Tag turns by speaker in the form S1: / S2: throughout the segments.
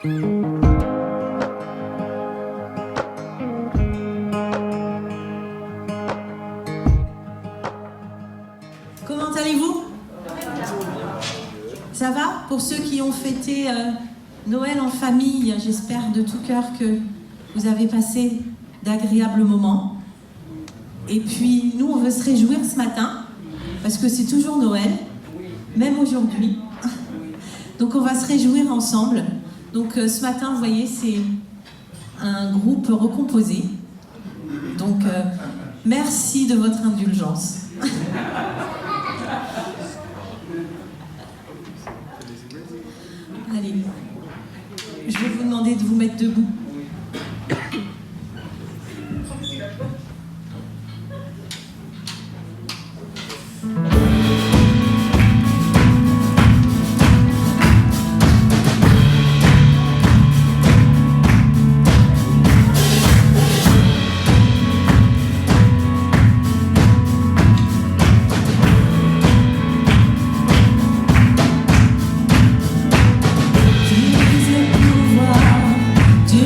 S1: Comment allez-vous? Ça va? Pour ceux qui ont fêté Noël en famille, j'espère de tout cœur que vous avez passé d'agréables moments. Et puis, nous, on veut se réjouir ce matin, parce que c'est toujours Noël, même aujourd'hui. Donc, on va se réjouir ensemble. Donc, ce matin, vous voyez, c'est un groupe recomposé. Donc, merci de votre indulgence. Allez, je vais vous demander de vous mettre debout.
S2: Du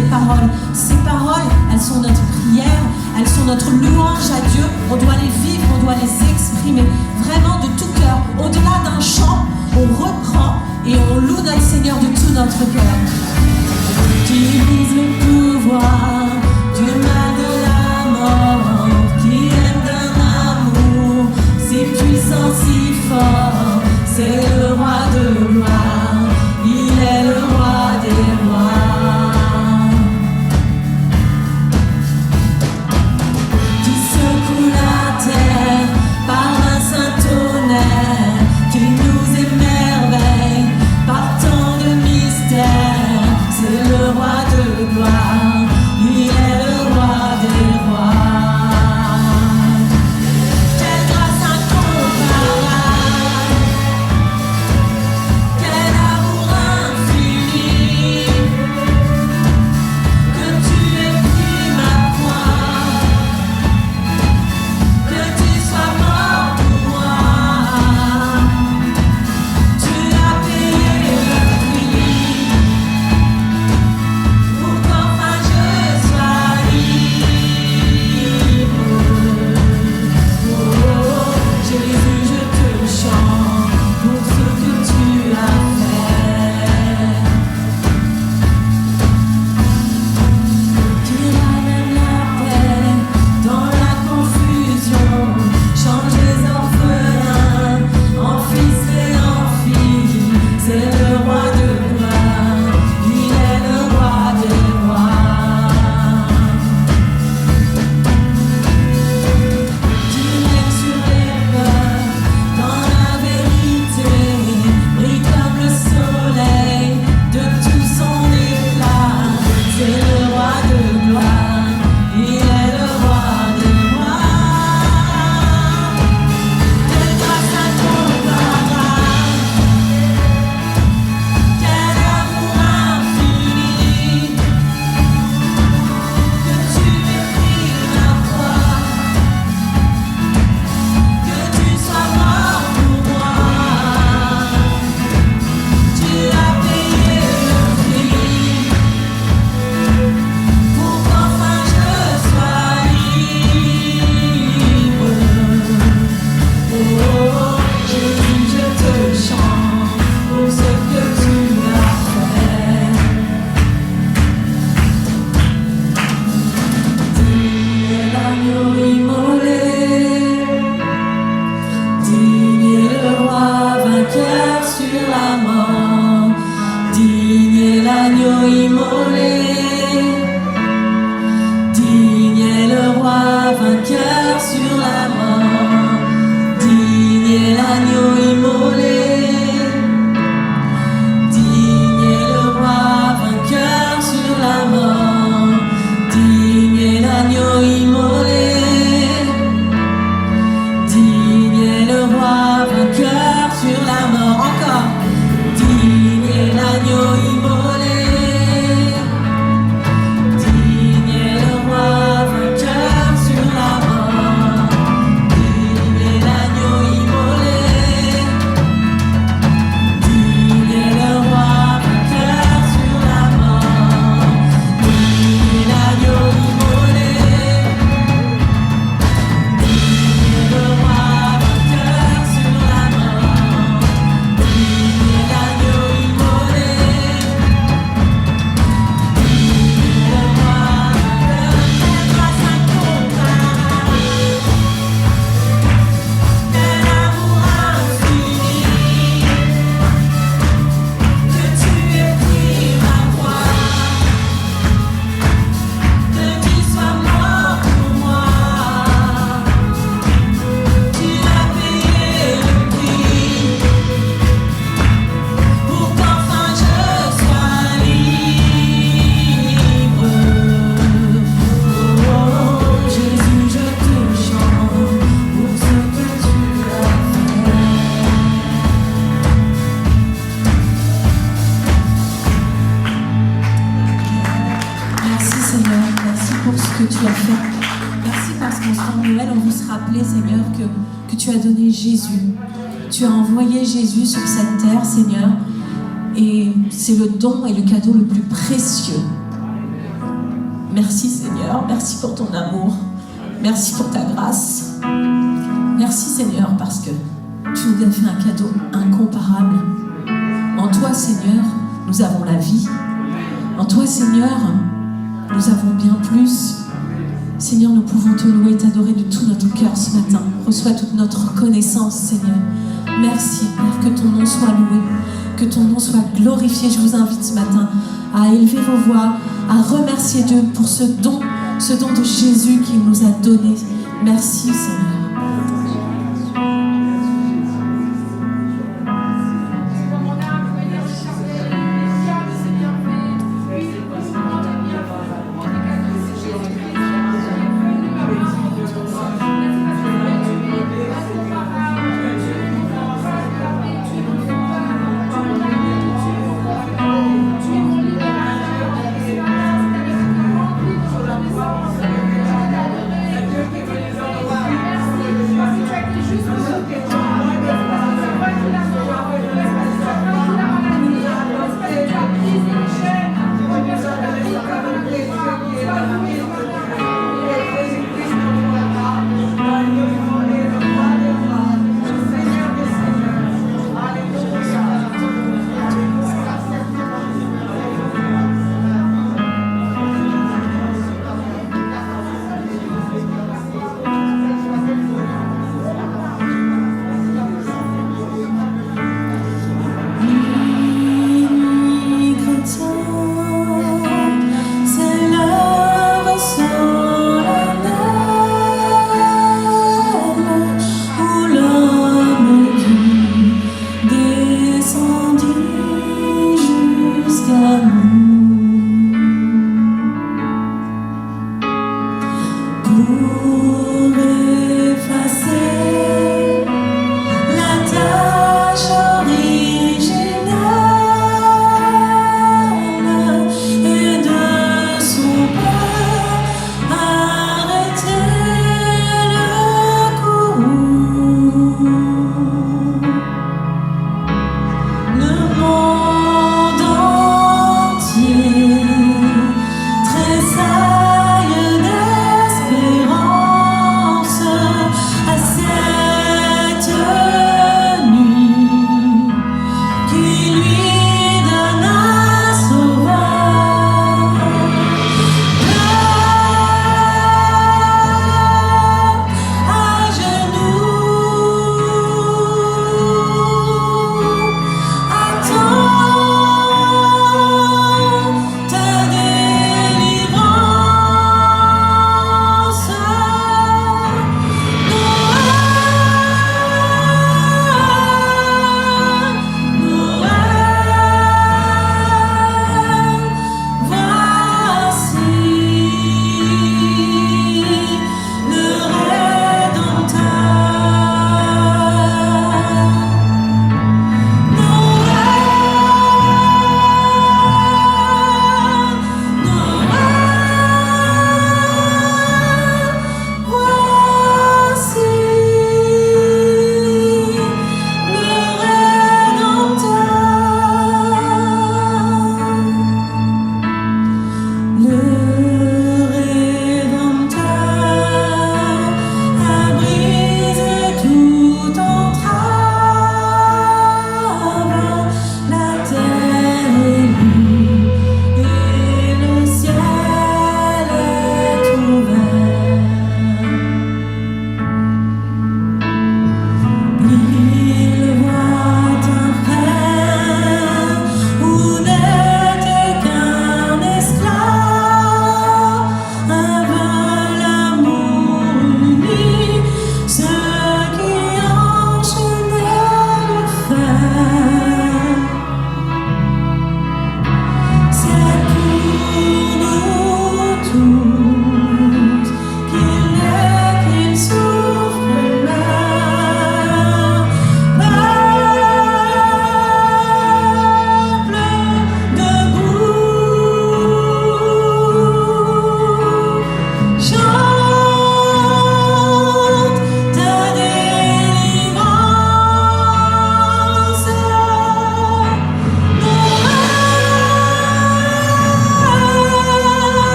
S1: tes paroles. Ces paroles, elles sont notre prière, elles sont notre louange à Dieu. On doit les vivre, on doit les exprimer vraiment de tout cœur. Au-delà d'un chant, on reprend et on loue notre Seigneur de tout notre cœur. Tu brises le pouvoir du mal de la mort, qui aime d'un amour si puissant, si fort. C'est le roi de gloire, il est le roi des rois. Tu secoues la terre par un saint tonnerre, tu nous émerveilles par tant de mystères. C'est le roi de gloire, il est le roi des rois. Quelle grâce incomparable, quel amour infini, que tu aies pris ma croix, que tu sois mort pour moi. Tu as payé le prix pour qu'enfin je sois libre. Oh, Jésus, je te chante pour ce que tu as fait. Tu ramènes la paix dans la confusion, change les orphelins en fils et en filles. C'est le roi de gloire, il est le roi des rois. Tu règnes sur les peurs dans la vérité, brille comme le soleil de tout son éclat. C'est le roi de gloire, il est le roi des rois. Quelle grâce incomparable, quel amour infini, que tu aies pris ma croix, que tu sois mort pour moi. Tu as payé le prix pour qu'enfin je sois libre. Oh, Jésus, je te chante pour ce que tu as fait. Digne est l'agneau immolé, digne est le roi vainqueur sur la mort. Digne est l'agneau immolé, digne est le roi vainqueur sur la mort. Digne est l'agneau immolé, digne est le roi vainqueur sur la mort. Digne est l'agneau immolé, digne est le roi vainqueur sur la mort. Encore. Digne est l'agneau immolé, digne est le roi vainqueur sur la mort. Digne est l'agneau immolé, digne est le roi vainqueur sur la mort. Digne est l'agneau immolé, digne est le roi vainqueur sur la mort. Digne est l'agneau immolé, digne est le roi vainqueur. Quelle grâce incomparable, quel amour infini, que tu aies pris ma croix, que tu sois mort pour moi. Tu as payé le prix pour qu'enfin je sois libre. Oh, Jésus, je te chante pour ce que tu as fait. Merci Seigneur, merci pour ce que tu as fait. Merci parce qu'en ce temps de Noël, on veut se rappeler Seigneur que tu as donné Jésus. Tu as envoyé Jésus sur cette terre Seigneur. Et c'est le don et le cadeau le plus précieux Merci Seigneur, merci pour ton amour, merci pour ta grâce. Merci Seigneur parce que tu nous as fait un cadeau incomparable. En toi Seigneur, nous avons la vie. En toi Seigneur, nous avons bien plus. Seigneur, nous pouvons te louer et t'adorer de tout notre cœur ce matin. Reçois toute notre reconnaissance Seigneur. Merci Père, que ton nom soit loué, que ton nom soit glorifié. Je vous invite ce matin à élever vos voix, à remercier Dieu pour ce don de Jésus qu'il nous a donné. Merci Seigneur.
S2: Merci.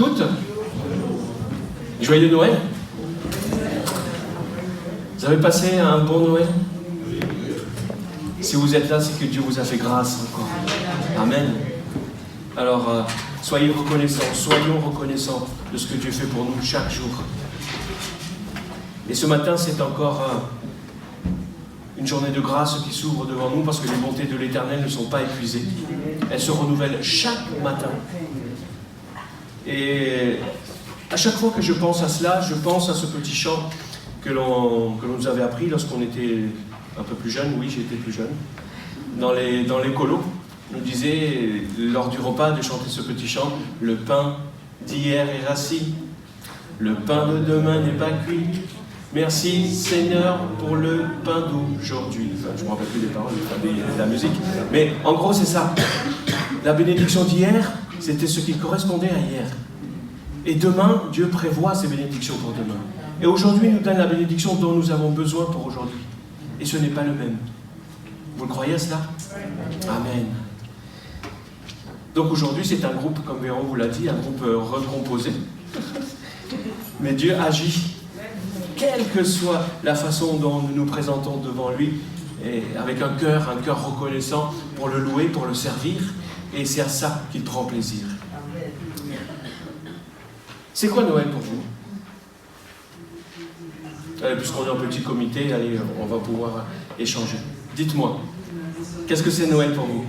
S2: toutes. Joyeux Noël. Vous avez passé un bon Noël? Si vous êtes là, c'est que Dieu vous a fait grâce encore. Amen. Alors, soyons reconnaissants de ce que Dieu fait pour nous chaque jour. Et ce matin, c'est encore une journée de grâce qui s'ouvre devant nous parce que les bontés de l'Éternel ne sont pas épuisées. Elles se renouvellent chaque matin. Et à chaque fois que je pense à cela, je pense à ce petit chant que l'on nous avait appris lorsqu'on était un peu plus jeune. Oui, j'étais plus jeune. Dans les colos, on nous disait, lors du repas, de chanter ce petit chant. Le pain d'hier est rassis, le pain de demain n'est pas cuit. Merci Seigneur pour le pain d'aujourd'hui. Enfin, je ne me rappelle plus des paroles, de la musique. Mais en gros, c'est ça. La bénédiction d'hier, c'était ce qui correspondait à hier. Et demain, Dieu prévoit ses bénédictions pour demain. Et aujourd'hui, il nous donne la bénédiction dont nous avons besoin pour aujourd'hui. Et ce n'est pas le même. Vous le croyez à cela? Amen. Donc aujourd'hui, c'est un groupe, comme Véron vous l'a dit, un groupe recomposé. Mais Dieu agit. Quelle que soit la façon dont nous nous présentons devant lui, et avec un cœur reconnaissant pour le louer, pour le servir, et c'est à ça qu'il prend plaisir. C'est quoi Noël pour vous? Puisqu'on est en petit comité, allez, on va pouvoir échanger. Dites-moi, qu'est-ce que c'est Noël pour vous?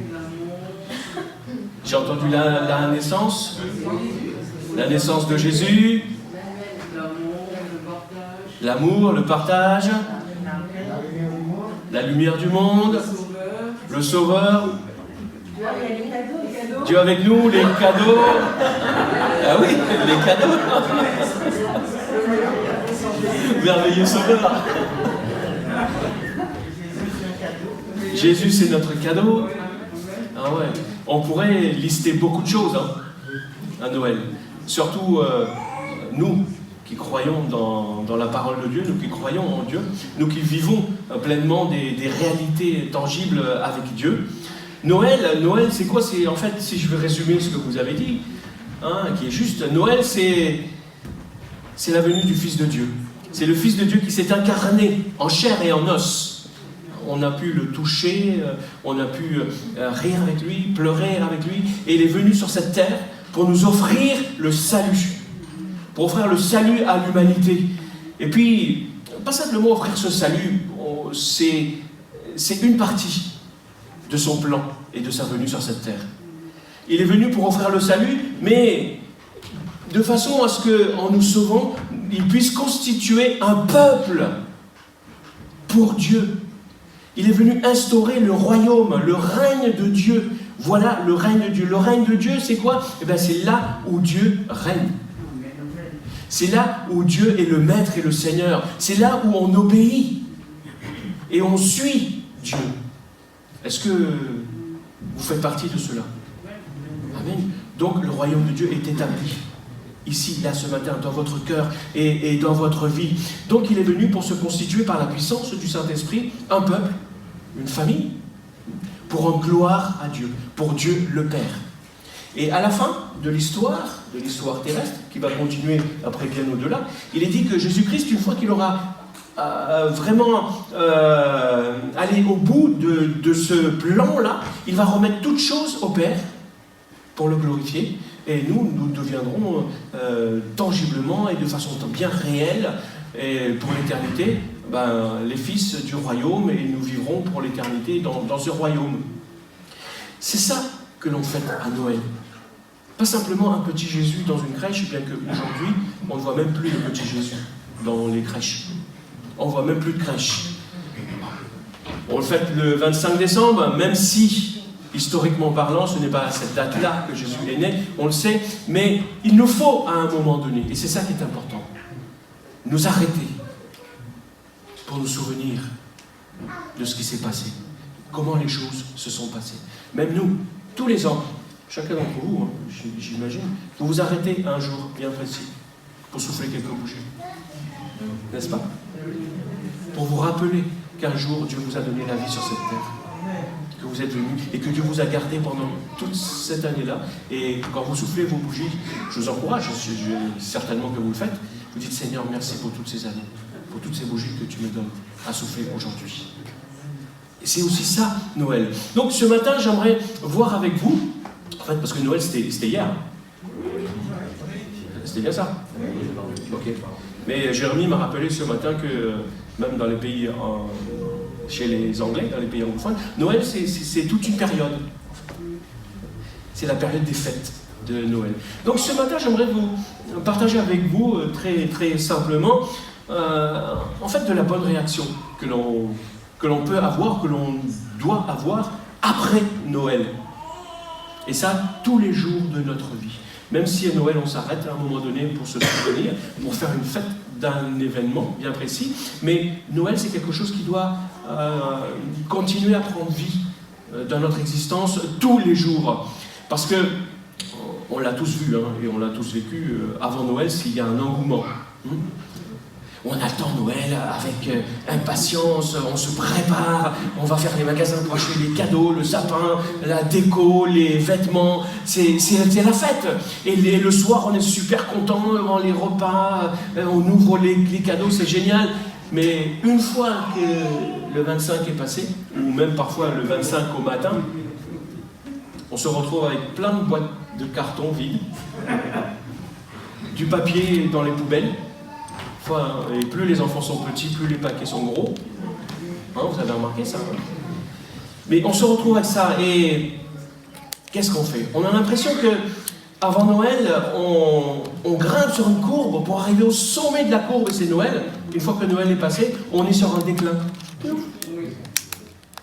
S2: J'ai entendu la naissance de Jésus, l'amour, le partage, la lumière du monde, le Sauveur, Dieu avec nous, les cadeaux. Ah oui, les cadeaux. Merveilleux Sauveur. Jésus, c'est notre cadeau. Ah ouais. On pourrait lister beaucoup de choses à Noël. Surtout nous qui croyons dans la parole de Dieu, nous qui croyons en Dieu, nous qui vivons pleinement des réalités tangibles avec Dieu. Noël, c'est quoi? C'est en fait, si je veux résumer ce que vous avez dit, qui est juste, Noël, c'est la venue du Fils de Dieu. C'est le Fils de Dieu qui s'est incarné en chair et en os. On a pu le toucher, on a pu rire avec lui, pleurer avec lui, et il est venu sur cette terre pour nous offrir le salut, pour offrir le salut à l'humanité. Et puis, pas simplement offrir ce salut, c'est une partie de son plan et de sa venue sur cette terre. Il est venu pour offrir le salut, mais de façon à ce qu'en nous sauvant, il puisse constituer un peuple pour Dieu. Il est venu instaurer le royaume, le règne de Dieu. Voilà le règne de Dieu. Le règne de Dieu, c'est quoi? Eh bien, c'est là où Dieu règne. C'est là où Dieu est le maître et le Seigneur. C'est là où on obéit et on suit Dieu. Est-ce que vous faites partie de cela? Amen. Donc, le royaume de Dieu est établi. Ici, là, ce matin, dans votre cœur et dans votre vie. Donc, il est venu pour se constituer par la puissance du Saint-Esprit, un peuple, une famille, pour rendre gloire à Dieu, pour Dieu le Père. Et à la fin de l'histoire terrestre, qui va continuer après bien au-delà, il est dit que Jésus-Christ, une fois qu'il aura vraiment allé au bout de ce plan-là, il va remettre toutes choses au Père pour le glorifier. Et nous deviendrons tangiblement et de façon bien réelle, et pour l'éternité, les fils du royaume, et nous vivrons pour l'éternité dans ce royaume. C'est ça que l'on fête à Noël. Pas simplement un petit Jésus dans une crèche, bien qu'aujourd'hui, on ne voit même plus de petit Jésus dans les crèches. On ne voit même plus de crèche. On le fête le 25 décembre, même si, historiquement parlant, ce n'est pas à cette date-là que Jésus est né, on le sait, mais il nous faut à un moment donné, et c'est ça qui est important, nous arrêter pour nous souvenir de ce qui s'est passé, comment les choses se sont passées. Même nous, tous les ans, chacun d'entre vous, j'imagine, vous vous arrêtez un jour bien précis pour souffler quelques bougies, n'est-ce pas? Pour vous rappeler qu'un jour Dieu vous a donné la vie sur cette terre. que vous êtes venus et que Dieu vous a gardé pendant toute cette année-là. Et quand vous soufflez vos bougies, je vous encourage, certainement que vous le faites, vous dites Seigneur, merci pour toutes ces années, pour toutes ces bougies que tu me donnes à souffler aujourd'hui. Et c'est aussi ça, Noël. Donc ce matin, j'aimerais voir avec vous, en fait, parce que Noël, c'était hier. C'était bien ça? Ok. Mais Jérémie m'a rappelé ce matin que même dans les pays, chez les Anglais, dans les pays anglophones, Noël, c'est toute une période. C'est la période des fêtes de Noël. Donc ce matin, j'aimerais vous partager avec vous, très, très simplement, en fait, de la bonne réaction que l'on peut avoir, que l'on doit avoir après Noël. Et ça, tous les jours de notre vie. Même si à Noël, on s'arrête à un moment donné pour se souvenir, pour faire une fête d'un événement bien précis, mais Noël, c'est quelque chose qui doit continuer à prendre vie dans notre existence tous les jours. Parce que, on l'a tous vu, hein, et on l'a tous vécu, avant Noël, s'il y a un engouement. On attend Noël avec impatience, on se prépare, on va faire les magasins pour acheter les cadeaux, le sapin, la déco, les vêtements, c'est la fête. Et le soir, on est super content devant les repas, on ouvre les cadeaux, c'est génial. Mais une fois que le 25 est passé, ou même parfois le 25 au matin, on se retrouve avec plein de boîtes de carton vides, du papier dans les poubelles. Et plus les enfants sont petits, plus les paquets sont gros. Hein, vous avez remarqué ça, hein? Mais on se retrouve avec ça, et qu'est-ce qu'on fait? On a l'impression que avant Noël, on grimpe sur une courbe pour arriver au sommet de la courbe, et c'est Noël. Une fois que Noël est passé, on est sur un déclin.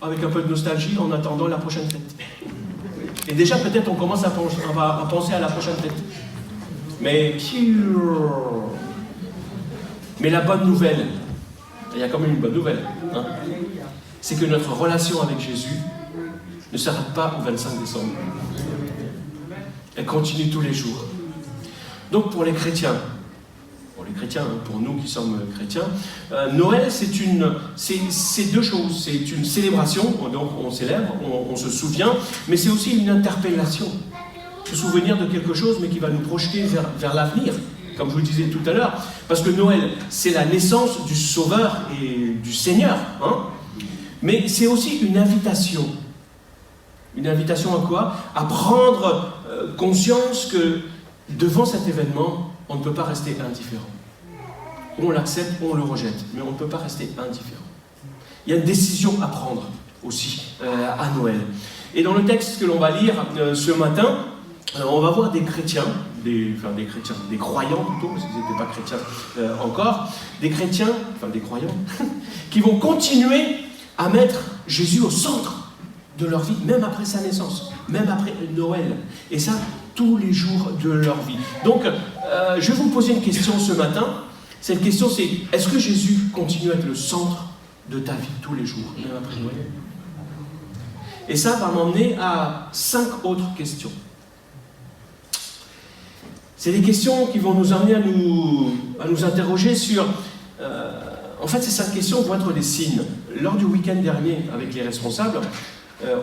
S2: Avec un peu de nostalgie en attendant la prochaine fête. Et déjà, peut-être, on commence à penser à la prochaine fête. Mais la bonne nouvelle, il y a quand même une bonne nouvelle, hein, c'est que notre relation avec Jésus ne s'arrête pas au 25 décembre. Elle continue tous les jours. Donc pour les chrétiens, pour nous qui sommes chrétiens, Noël, c'est deux choses. C'est une célébration, donc on célèbre, on se souvient, mais c'est aussi une interpellation. Se souvenir de quelque chose, mais qui va nous projeter vers l'avenir. Comme je vous le disais tout à l'heure, parce que Noël, c'est la naissance du Sauveur et du Seigneur. Hein, mais c'est aussi une invitation. Une invitation à quoi? À prendre conscience que devant cet événement, on ne peut pas rester indifférent. On l'accepte, on le rejette, mais on ne peut pas rester indifférent. Il y a une décision à prendre aussi à Noël. Et dans le texte que l'on va lire ce matin, on va voir des chrétiens, des croyants plutôt, parce qu'ils n'étaient pas chrétiens encore, des croyants, qui vont continuer à mettre Jésus au centre de leur vie, même après sa naissance, même après Noël. Et ça, tous les jours de leur vie. Donc, je vais vous poser une question ce matin. Cette question, c'est, est-ce que Jésus continue à être le centre de ta vie tous les jours, même après Noël? Et ça va m'emmener à 5 autres questions. C'est des questions qui vont nous amener à nous interroger sur... en fait, ces 5 questions vont être des signes. Lors du week-end dernier, avec les responsables,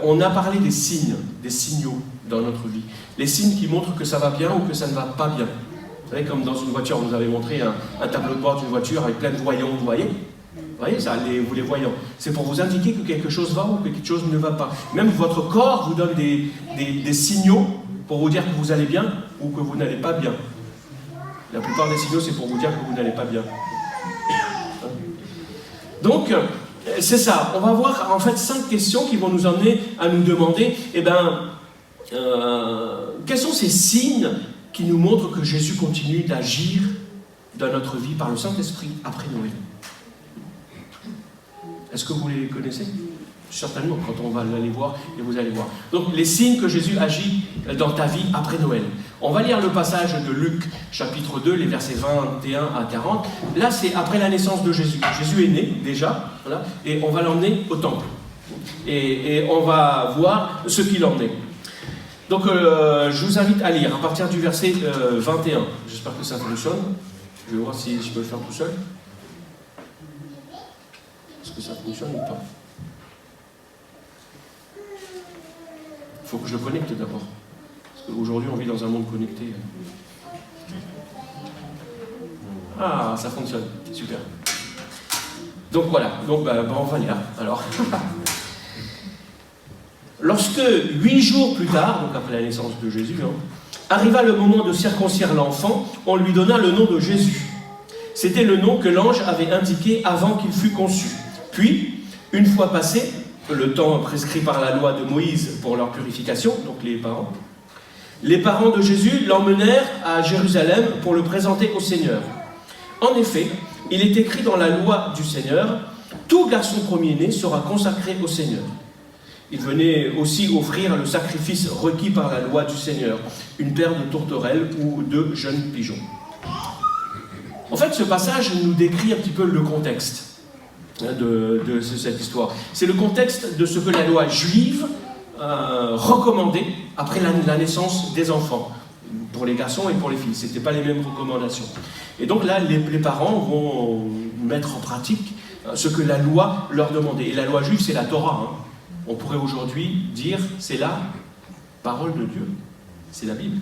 S2: on a parlé des signes, des signaux dans notre vie. Les signes qui montrent que ça va bien ou que ça ne va pas bien. Vous savez, comme dans une voiture, on vous avait montré un tableau de bord d'une voiture avec plein de voyants, vous voyez ça, vous les voyants. C'est pour vous indiquer que quelque chose va ou que quelque chose ne va pas. Même votre corps vous donne des signaux pour vous dire que vous allez bien ou que vous n'allez pas bien. La plupart des signaux, c'est pour vous dire que vous n'allez pas bien. Donc, c'est ça. On va voir en fait 5 questions qui vont nous emmener à nous demander, quels sont ces signes qui nous montrent que Jésus continue d'agir dans notre vie par le Saint-Esprit après Noël. Est-ce que vous les connaissez? Certainement, quand on va aller voir, et vous allez voir. Donc, les signes que Jésus agit dans ta vie après Noël. On va lire le passage de Luc, chapitre 2, les versets 21 à 40. Là, c'est après la naissance de Jésus. Jésus est né, déjà, voilà, et on va l'emmener au temple. Et on va voir ce qu'il en est. Donc, je vous invite à lire à partir du verset 21. J'espère que ça fonctionne. Je vais voir si je peux le faire tout seul. Est-ce que ça fonctionne ou pas? Il faut que je le connecte d'abord. Parce qu'aujourd'hui, on vit dans un monde connecté. Ah, ça fonctionne. Super. Donc voilà. Donc, on va lire. Alors. Lorsque, 8 jours plus tard, donc après la naissance de Jésus, arriva le moment de circoncire l'enfant, on lui donna le nom de Jésus. C'était le nom que l'ange avait indiqué avant qu'il fût conçu. Puis, une fois passé le temps prescrit par la loi de Moïse pour leur purification, donc les parents de Jésus l'emmenèrent à Jérusalem pour le présenter au Seigneur. En effet, il est écrit dans la loi du Seigneur, « Tout garçon premier-né sera consacré au Seigneur ». Il venait aussi offrir le sacrifice requis par la loi du Seigneur, une paire de tourterelles ou 2 jeunes pigeons. En fait, ce passage nous décrit un petit peu le contexte de cette histoire. C'est le contexte de ce que la loi juive recommandait après la naissance des enfants, pour les garçons et pour les filles. Ce n'étaient pas les mêmes recommandations. Et donc là, les parents vont mettre en pratique ce que la loi leur demandait. Et la loi juive, c'est la Torah. On pourrait aujourd'hui dire, c'est la parole de Dieu. C'est la Bible.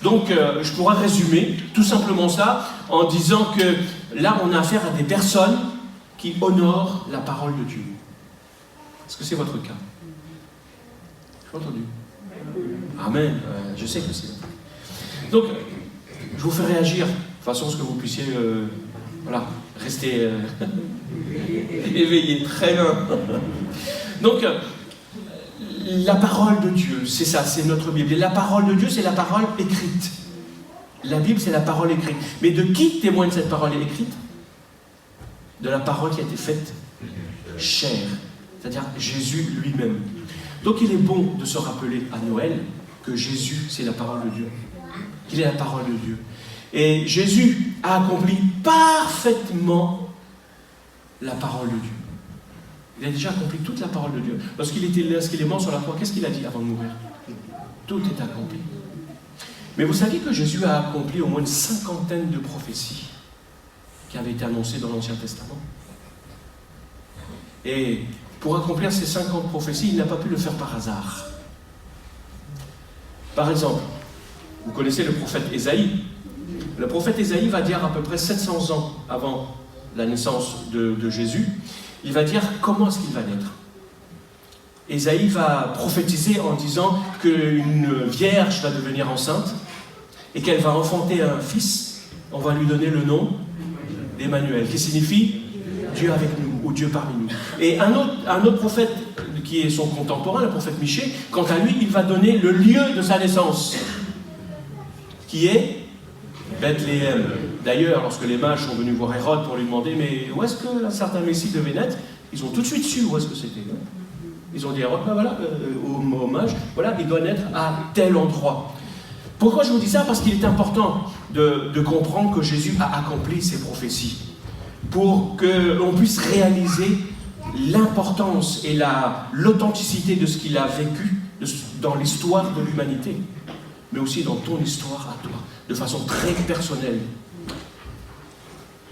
S2: Donc, je pourrais résumer tout simplement ça en disant que là, on a affaire à des personnes qui honorent la parole de Dieu. Est-ce que c'est votre cas? J'ai entendu. Amen. Je sais que c'est. Donc, je vous fais réagir de façon à ce que vous puissiez rester éveillé. Très bien. Donc, la parole de Dieu, c'est ça, c'est notre Bible. Et la parole de Dieu, c'est la parole écrite. La Bible, c'est la parole écrite. Mais de qui témoigne cette parole écrite? De la parole qui a été faite chair, c'est-à-dire Jésus lui-même. Donc il est bon de se rappeler à Noël que Jésus, c'est la parole de Dieu. Qu'il est la parole de Dieu. Et Jésus a accompli parfaitement la parole de Dieu. Il a déjà accompli toute la parole de Dieu. Lorsqu'il est mort sur la croix, qu'est-ce qu'il a dit avant de mourir? Tout est accompli. Mais vous saviez que Jésus a accompli au moins une 50aine de prophéties qui avaient été annoncées dans l'Ancien Testament. Et pour accomplir ces 50 prophéties, il n'a pas pu le faire par hasard. Par exemple, vous connaissez le prophète Ésaïe. Le prophète Ésaïe va dire à peu près 700 ans avant la naissance de Jésus, il va dire comment est-ce qu'il va naître. Ésaïe va prophétiser en disant qu'une vierge va devenir enceinte et qu'elle va enfanter un fils. On va lui donner le nom d'Emmanuel, qui signifie Dieu avec nous, ou Dieu parmi nous. Et un autre prophète qui est son contemporain, le prophète Michée, quant à lui, il va donner le lieu de sa naissance, qui est Bethléem. D'ailleurs, lorsque les mages sont venus voir Hérode pour lui demander mais où est-ce qu'un certain Messie devait naître, ils ont tout de suite su où est-ce que c'était. Ils ont dit à Hérode, aux mages, voilà, il doit naître à tel endroit. Pourquoi je vous dis ça? Parce qu'il est important de comprendre que Jésus a accompli ses prophéties pour que l'on puisse réaliser l'importance et l'authenticité de ce qu'il a vécu dans l'histoire de l'humanité, mais aussi dans ton histoire à toi, de façon très personnelle.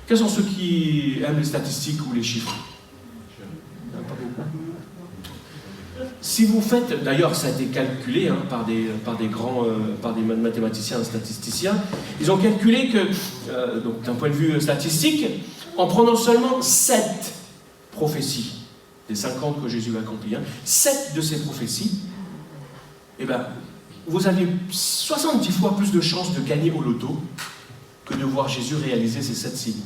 S2: Quels sont ceux qui aiment les statistiques ou les chiffres? Pas beaucoup. Si vous faites, d'ailleurs ça a été calculé par des mathématiciens, statisticiens, ils ont calculé que, donc d'un point de vue statistique, en prenant seulement 7 prophéties, des 50 que Jésus a accomplies, 7 de ces prophéties, vous avez 70 fois plus de chances de gagner au loto que de voir Jésus réaliser ces 7 signes.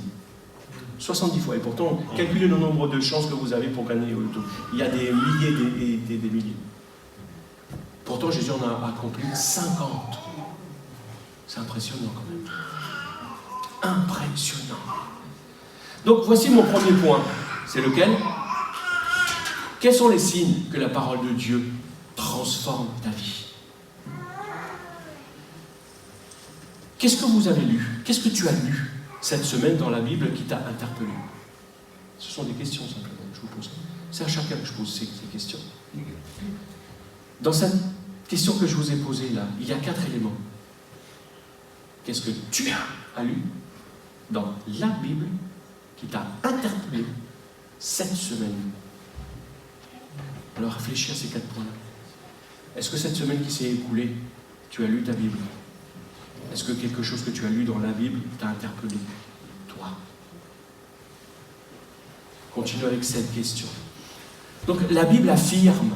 S2: 70 fois. Et pourtant, calculez le nombre de chances que vous avez pour gagner au loto. Il y a des milliers et des milliers. Pourtant, Jésus en a accompli 50. C'est impressionnant quand même. Impressionnant. Donc, voici mon premier point. C'est lequel? Quels sont les signes que la parole de Dieu transforme ta vie? Qu'est-ce que vous avez lu? Qu'est-ce que tu as lu cette semaine dans la Bible qui t'a interpellé? Ce sont des questions simplement que je vous pose. C'est à chacun que je pose ces questions. Dans cette question que je vous ai posée là, il y a 4 éléments. Qu'est-ce que tu as lu dans la Bible qui t'a interpellé cette semaine? Alors réfléchis à ces 4 points-là. Est-ce que cette semaine qui s'est écoulée, tu as lu ta Bible? Est-ce que quelque chose que tu as lu dans la Bible t'a interpellé, toi? Continue avec cette question. Donc la Bible affirme,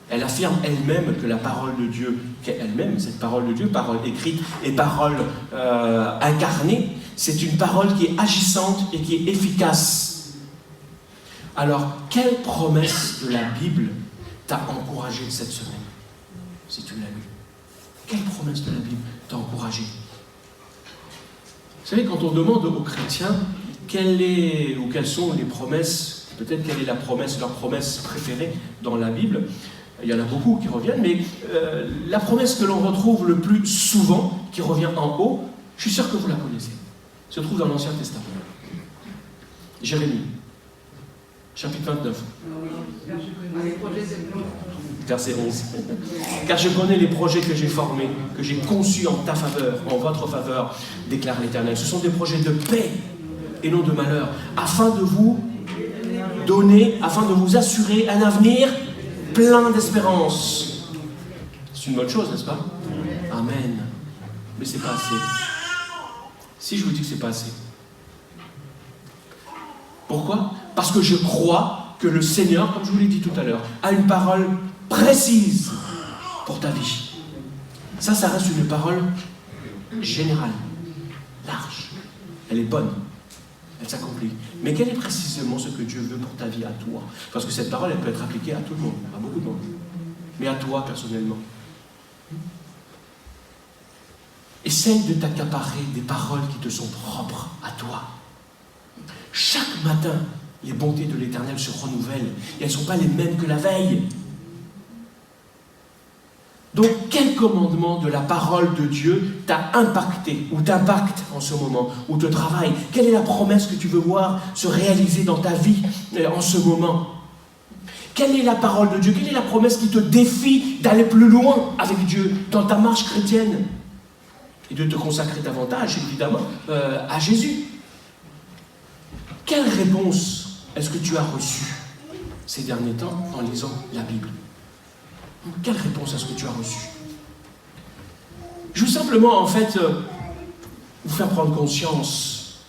S2: elle affirme elle-même que la parole de Dieu, qu'elle-même, cette parole de Dieu, parole écrite et parole incarnée, c'est une parole qui est agissante et qui est efficace. Alors, quelle promesse de la Bible t'a encouragé cette semaine, si tu l'as lu? Quelle promesse de la Bible t'a encouragé? Vous savez, quand on demande aux chrétiens quelles sont les promesses, peut-être quelle est leur promesse préférée dans la Bible, il y en a beaucoup qui reviennent, mais la promesse que l'on retrouve le plus souvent, qui revient en haut, je suis sûr que vous la connaissez, se trouve dans l'Ancien Testament. Jérémie, chapitre 29. Verset 11. Car je connais les projets que j'ai formés, que j'ai conçus en ta faveur, en votre faveur, déclare l'Éternel. Ce sont des projets de paix et non de malheur, afin de vous donner, afin de vous assurer un avenir plein d'espérance. C'est une bonne chose, n'est-ce pas? Amen. Mais c'est pas assez. Si je vous dis que c'est pas assez. Pourquoi? Parce que je crois que le Seigneur, comme je vous l'ai dit tout à l'heure, a une parole précise pour ta vie. Ça reste une parole générale, large. Elle est bonne, elle s'accomplit. Mais quel est précisément ce que Dieu veut pour ta vie à toi? Parce que cette parole, elle peut être appliquée à tout le monde, à beaucoup de monde. Mais à toi, personnellement. Essaye de t'accaparer des paroles qui te sont propres à toi. Chaque matin, les bontés de l'Éternel se renouvellent et elles ne sont pas les mêmes que la veille. Donc, quel commandement de la parole de Dieu t'a impacté ou t'impacte en ce moment, ou te travaille? Quelle est la promesse que tu veux voir se réaliser dans ta vie en ce moment? Quelle est la parole de Dieu? Quelle est la promesse qui te défie d'aller plus loin avec Dieu dans ta marche chrétienne? Et de te consacrer davantage, évidemment, à Jésus. Quelle réponse est-ce que tu as reçue ces derniers temps en lisant la Bible? Quelle réponse est-ce que tu as reçue? Je veux simplement, en fait, vous faire prendre conscience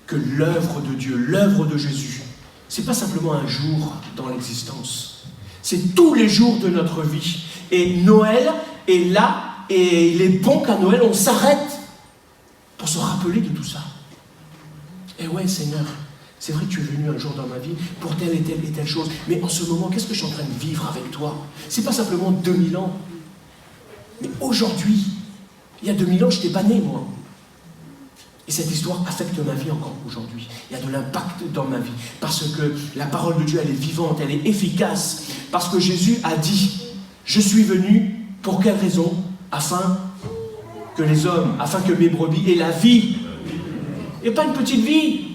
S2: que l'œuvre de Dieu, l'œuvre de Jésus, c'est pas simplement un jour dans l'existence. C'est tous les jours de notre vie. Et Noël est là, et il est bon qu'à Noël, on s'arrête pour se rappeler de tout ça. Et ouais, Seigneur, c'est vrai que tu es venu un jour dans ma vie pour telle et telle chose, mais en ce moment, qu'est-ce que je suis en train de vivre avec toi? C'est pas simplement 2000 ans, mais aujourd'hui, il y a 2000 ans, je n'étais pas né, moi. Et cette histoire affecte ma vie encore aujourd'hui. Il y a de l'impact dans ma vie, parce que la parole de Dieu, elle est vivante, elle est efficace, parce que Jésus a dit, je suis venu, pour quelle raison? Afin que mes brebis aient la vie, et pas une petite vie,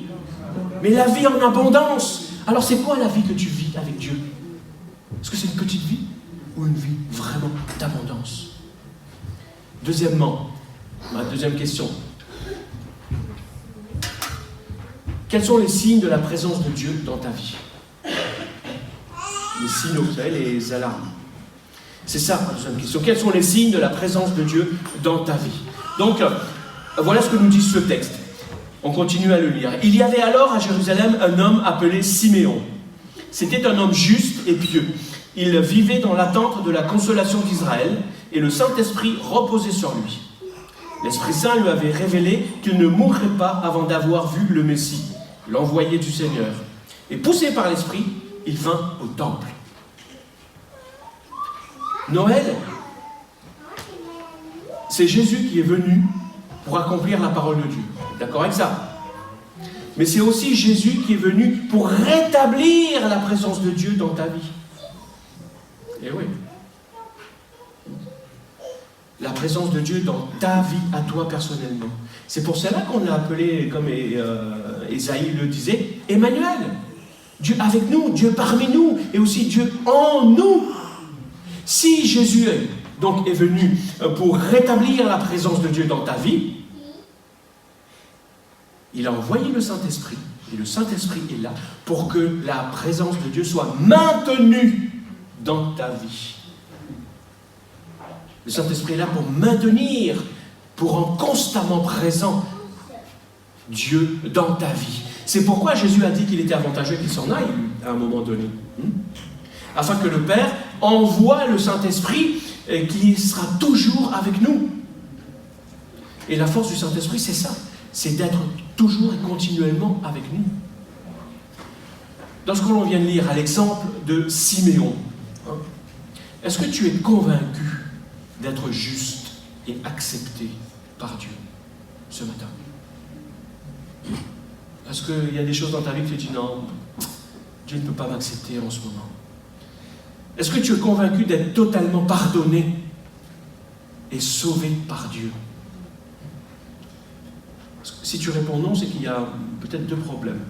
S2: mais la vie en abondance. Alors c'est quoi la vie que tu vis avec Dieu? Est-ce que c'est une petite vie ou une vie vraiment d'abondance? Deuxièmement, ma deuxième question. Quels sont les signes de la présence de Dieu dans ta vie? Les signaux, vous savez, les alarmes. C'est ça ma deuxième question. Quels sont les signes de la présence de Dieu dans ta vie? Donc, voilà ce que nous dit ce texte. On continue à le lire. Il y avait alors à Jérusalem un homme appelé Siméon. C'était un homme juste et pieux. Il vivait dans l'attente de la consolation d'Israël et le Saint-Esprit reposait sur lui. L'Esprit Saint lui avait révélé qu'il ne mourrait pas avant d'avoir vu le Messie, l'envoyé du Seigneur. Et poussé par l'Esprit, il vint au temple. Noël, c'est Jésus qui est venu pour accomplir la parole de Dieu. D'accord avec ça? Mais c'est aussi Jésus qui est venu pour rétablir la présence de Dieu dans ta vie. Eh oui. La présence de Dieu dans ta vie, à toi personnellement. C'est pour cela qu'on l'a appelé, comme Ésaïe le disait, Emmanuel. Dieu avec nous, Dieu parmi nous, et aussi Dieu en nous. Si Jésus donc est venu pour rétablir la présence de Dieu dans ta vie, il a envoyé le Saint-Esprit, et le Saint-Esprit est là pour que la présence de Dieu soit maintenue dans ta vie. Le Saint-Esprit est là pour maintenir, pour rendre constamment présent Dieu dans ta vie. C'est pourquoi Jésus a dit qu'il était avantageux qu'il s'en aille à un moment donné. Afin que le Père envoie le Saint-Esprit qui sera toujours avec nous. Et la force du Saint-Esprit, c'est ça. C'est d'être toujours et continuellement avec nous. Dans ce que l'on vient de lire, à l'exemple de Siméon, est-ce que tu es convaincu d'être juste et accepté par Dieu ce matin? Est-ce qu'il y a des choses dans ta vie que tu dis non, Dieu ne peut pas m'accepter en ce moment? Est-ce que tu es convaincu d'être totalement pardonné et sauvé par Dieu? Si tu réponds non, c'est qu'il y a peut-être deux problèmes.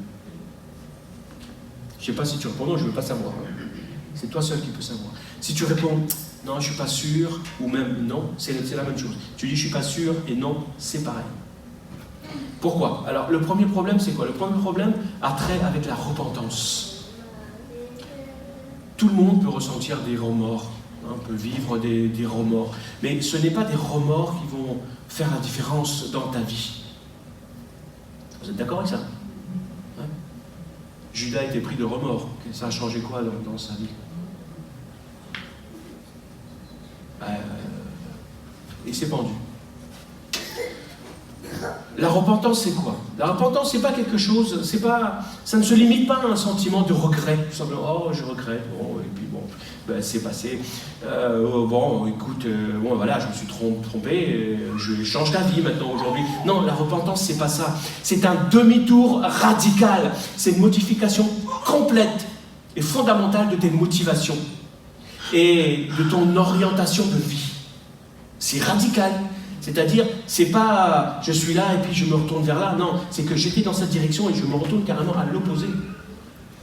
S2: Je ne sais pas si tu réponds non, je ne veux pas savoir. C'est toi seul qui peux savoir. Si tu réponds non, je ne suis pas sûr, ou même non, c'est la même chose. Tu dis je ne suis pas sûr et non, c'est pareil. Pourquoi? Alors, le premier problème, c'est quoi? Le premier problème a trait avec la repentance. Tout le monde peut ressentir des remords, peut vivre des remords, mais ce n'est pas des remords qui vont faire la différence dans ta vie. Vous êtes d'accord avec ça? Judas était pris de remords. Ça a changé quoi dans sa vie? Il s'est pendu. La repentance, c'est quoi? La repentance, c'est pas quelque chose, ça ne se limite pas à un sentiment de regret. Tout simplement, oh, je regrette, bon, et puis bon, c'est passé. Bon, écoute, voilà, je me suis trompé, je change d'avis maintenant aujourd'hui. Non, la repentance, c'est pas ça. C'est un demi-tour radical. C'est une modification complète et fondamentale de tes motivations et de ton orientation de vie. C'est radical. C'est-à-dire, c'est pas je suis là et puis je me retourne vers là. Non, c'est que j'étais dans cette direction et je me retourne carrément à l'opposé.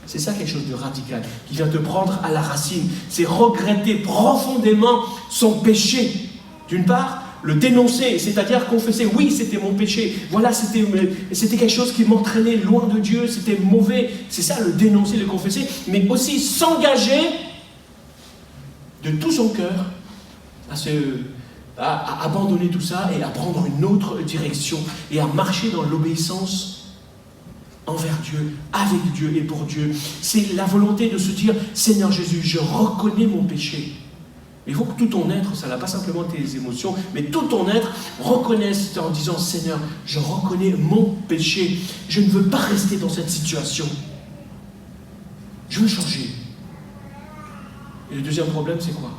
S2: C'est ça quelque chose de radical, qui vient te prendre à la racine. C'est regretter profondément son péché. D'une part, le dénoncer, c'est-à-dire confesser, oui, c'était mon péché. Voilà, c'était quelque chose qui m'entraînait loin de Dieu, c'était mauvais. C'est ça, le dénoncer, le confesser. Mais aussi s'engager de tout son cœur à abandonner tout ça et à prendre une autre direction et à marcher dans l'obéissance envers Dieu, avec Dieu et pour Dieu. C'est la volonté de se dire, Seigneur Jésus, je reconnais mon péché. Il faut que tout ton être, ça n'a pas simplement tes émotions, mais tout ton être reconnaisse en disant, Seigneur, je reconnais mon péché. Je ne veux pas rester dans cette situation. Je veux changer. Et le deuxième problème, c'est quoi?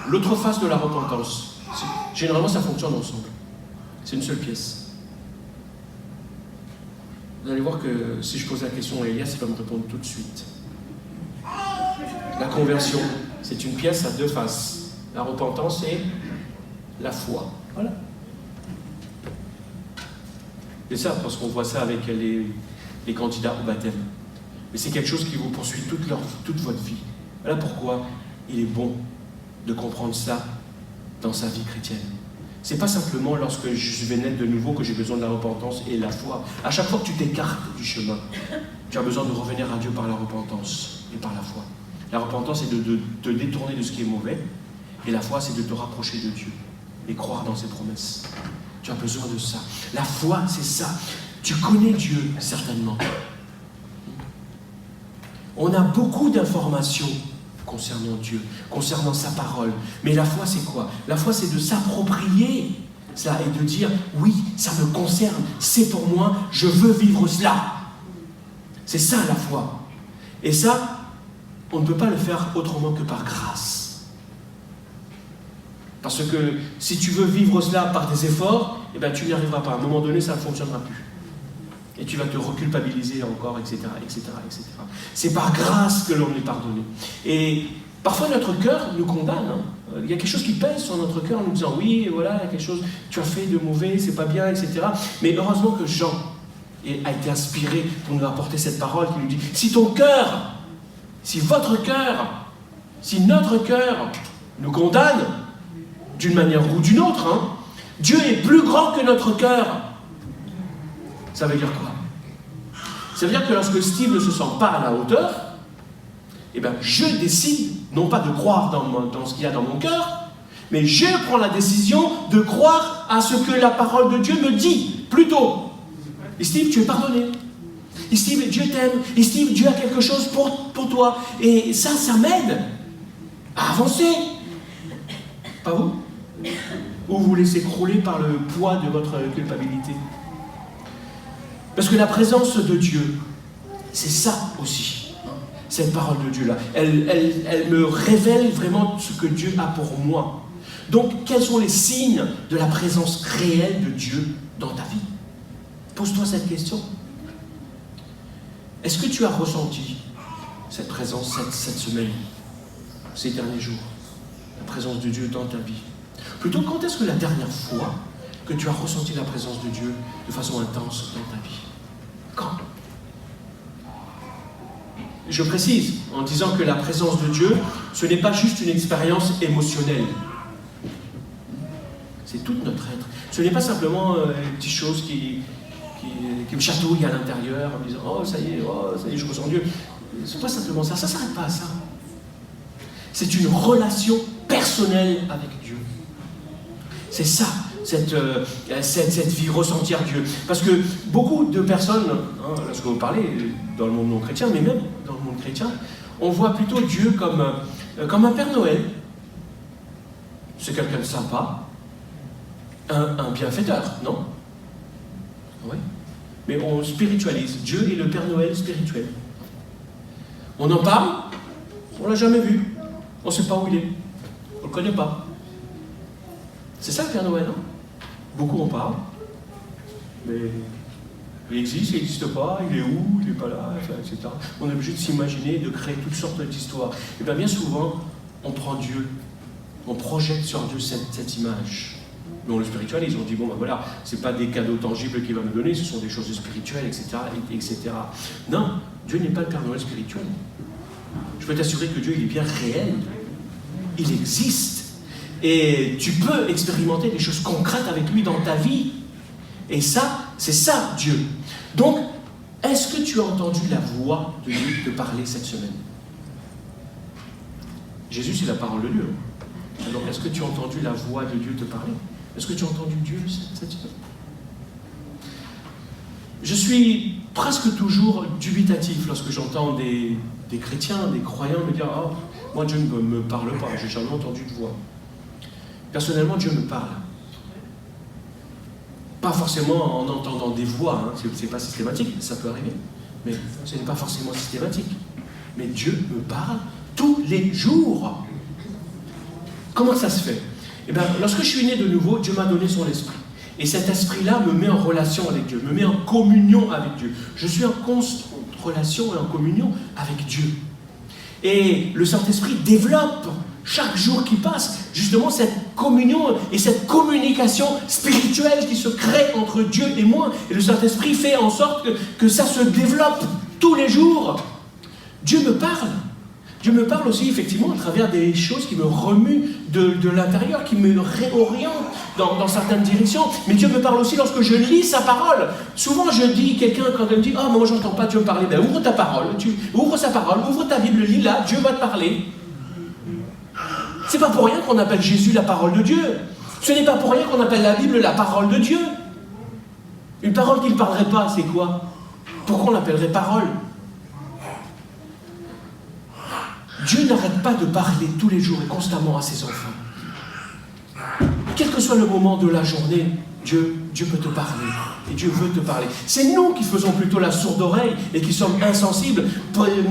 S2: L'autre face de la repentance. Généralement, ça fonctionne ensemble. C'est une seule pièce. Vous allez voir que si je pose la question à Elias, il va me répondre tout de suite. La conversion, c'est une pièce à deux faces. La repentance et la foi. Et ça, parce qu'on voit ça avec les candidats au baptême. Mais c'est quelque chose qui vous poursuit toute votre vie. Voilà pourquoi il est bon de comprendre ça dans sa vie chrétienne. C'est pas simplement lorsque je vais naître de nouveau que j'ai besoin de la repentance et la foi. À chaque fois que tu t'écartes du chemin, tu as besoin de revenir à Dieu par la repentance et par la foi. La repentance, c'est de te détourner de ce qui est mauvais, et la foi, c'est de te rapprocher de Dieu et croire dans ses promesses. Tu as besoin de ça. La foi, c'est ça. Tu connais Dieu, certainement. On a beaucoup d'informations concernant Dieu, concernant sa parole. Mais la foi, c'est quoi? La foi, c'est de s'approprier ça et de dire, oui, ça me concerne, c'est pour moi, je veux vivre cela. C'est ça la foi. Et ça, on ne peut pas le faire autrement que par grâce. Parce que si tu veux vivre cela par des efforts, eh ben, tu n'y arriveras pas. À un moment donné, ça ne fonctionnera plus. Et tu vas te reculpabiliser encore, etc., etc., etc. C'est par grâce que l'on est pardonné. Et parfois, notre cœur nous condamne. Il y a quelque chose qui pèse sur notre cœur en nous disant, oui, voilà, il y a quelque chose, tu as fait de mauvais, c'est pas bien, etc. Mais heureusement que Jean a été inspiré pour nous apporter cette parole qui nous dit, si ton cœur, si votre cœur, si notre cœur nous condamne, d'une manière ou d'une autre, Dieu est plus grand que notre cœur. Ça veut dire quoi? Ça veut dire que lorsque Steve ne se sent pas à la hauteur, eh ben, je décide, non pas de croire dans ce qu'il y a dans mon cœur, Mais je prends la décision de croire à ce que la parole de Dieu me dit, plutôt. Et Steve, tu es pardonné. Et Steve, Dieu t'aime. Et Steve, Dieu a quelque chose pour toi. Et ça m'aide à avancer. Pas vous? Ou vous laissez crouler par le poids de votre culpabilité? Parce que la présence de Dieu, c'est ça aussi. Cette parole de Dieu-là. Elle me révèle vraiment ce que Dieu a pour moi. Donc, quels sont les signes de la présence réelle de Dieu dans ta vie? Pose-toi cette question. Est-ce que tu as ressenti cette présence cette semaine, ces derniers jours, la présence de Dieu dans ta vie? Plutôt, quand est-ce que la dernière fois que tu as ressenti la présence de Dieu de façon intense dans ta vie? Quand? Je précise en disant que la présence de Dieu, ce n'est pas juste une expérience émotionnelle. C'est tout notre être. Ce n'est pas simplement une petite chose qui me chatouille à l'intérieur en me disant « Oh, ça y est, je ressens Dieu ». C'est pas simplement ça, ça ne s'arrête pas à ça. C'est une relation personnelle avec Dieu. C'est ça, cette vie, ressentir Dieu. Parce que beaucoup de personnes, lorsque vous parlez dans le monde non chrétien, mais même dans le monde chrétien, on voit plutôt Dieu comme un Père Noël. C'est quelqu'un de sympa, un bienfaiteur, non? Oui. Mais on spiritualise. Dieu est le Père Noël spirituel. On en parle, on ne l'a jamais vu. On ne sait pas où il est. On ne le connaît pas. C'est ça le Père Noël, non? Beaucoup en parlent. Mais il existe, il n'existe pas, il est où, il n'est pas là, etc. On est obligé de s'imaginer, de créer toutes sortes d'histoires. Et bien souvent, on prend Dieu, on projette sur Dieu cette image. Mais on le spiritualise, on dit, bon ben voilà, ce n'est pas des cadeaux tangibles qu'il va me donner, ce sont des choses spirituelles, etc. etc. Non, Dieu n'est pas le Père Noël spirituel. Je peux t'assurer que Dieu, il est bien réel. Il existe. Et tu peux expérimenter des choses concrètes avec lui dans ta vie. Et ça, c'est ça, Dieu. Donc, est-ce que tu as entendu la voix de Dieu te parler cette semaine? Jésus, c'est la parole de Dieu. Alors, est-ce que tu as entendu la voix de Dieu te parler? Est-ce que tu as entendu Dieu cette semaine? Je suis presque toujours dubitatif lorsque j'entends des chrétiens, des croyants me dire « Oh, moi Dieu ne me parle pas, j'ai jamais entendu de voix. » Personnellement, Dieu me parle. Pas forcément en entendant des voix, c'est pas systématique, ça peut arriver, mais ce n'est pas forcément systématique. Mais Dieu me parle tous les jours. Comment ça se fait? Eh bien, lorsque je suis né de nouveau, Dieu m'a donné son esprit. Et cet esprit-là me met en relation avec Dieu, me met en communion avec Dieu. Je suis en constante relation et en communion avec Dieu. Et le Saint-Esprit développe chaque jour qui passe, justement cette communion et cette communication spirituelle qui se crée entre Dieu et moi. Et le Saint-Esprit fait en sorte que ça se développe tous les jours. Dieu me parle. Dieu me parle aussi, effectivement, à travers des choses qui me remuent de l'intérieur, qui me réorientent dans certaines directions. Mais Dieu me parle aussi lorsque je lis sa parole. Souvent, je dis, quelqu'un, quand il me dit « Ah, moi, je n'entends pas Dieu me parler », ben ouvre ta parole, ouvre sa parole, ouvre ta Bible, lis-la, Dieu va te parler. C'est pas pour rien qu'on appelle Jésus la parole de Dieu. Ce n'est pas pour rien qu'on appelle la Bible la parole de Dieu. Une parole qui ne parlerait pas, c'est quoi? Pourquoi on l'appellerait parole? Dieu n'arrête pas de parler tous les jours et constamment à ses enfants. Quel que soit le moment de la journée, Dieu peut te parler. Et Dieu veut te parler. C'est nous qui faisons plutôt la sourde oreille et qui sommes insensibles.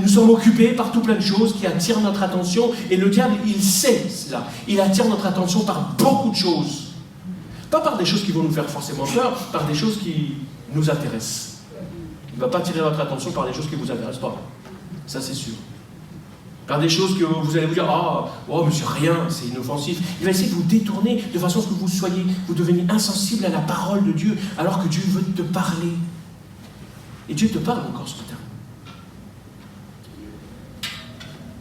S2: Nous sommes occupés par tout plein de choses qui attirent notre attention. Et le diable, il sait cela. Il attire notre attention par beaucoup de choses. Pas par des choses qui vont nous faire forcément peur, par des choses qui nous intéressent. Il ne va pas attirer votre attention par des choses qui ne vous intéressent pas. Ça, c'est sûr. Par des choses que vous allez vous dire « Oh, mais c'est rien, c'est inoffensif ». Il va essayer de vous détourner de façon à ce que vous deveniez insensible à la parole de Dieu, alors que Dieu veut te parler. Et Dieu te parle encore ce matin.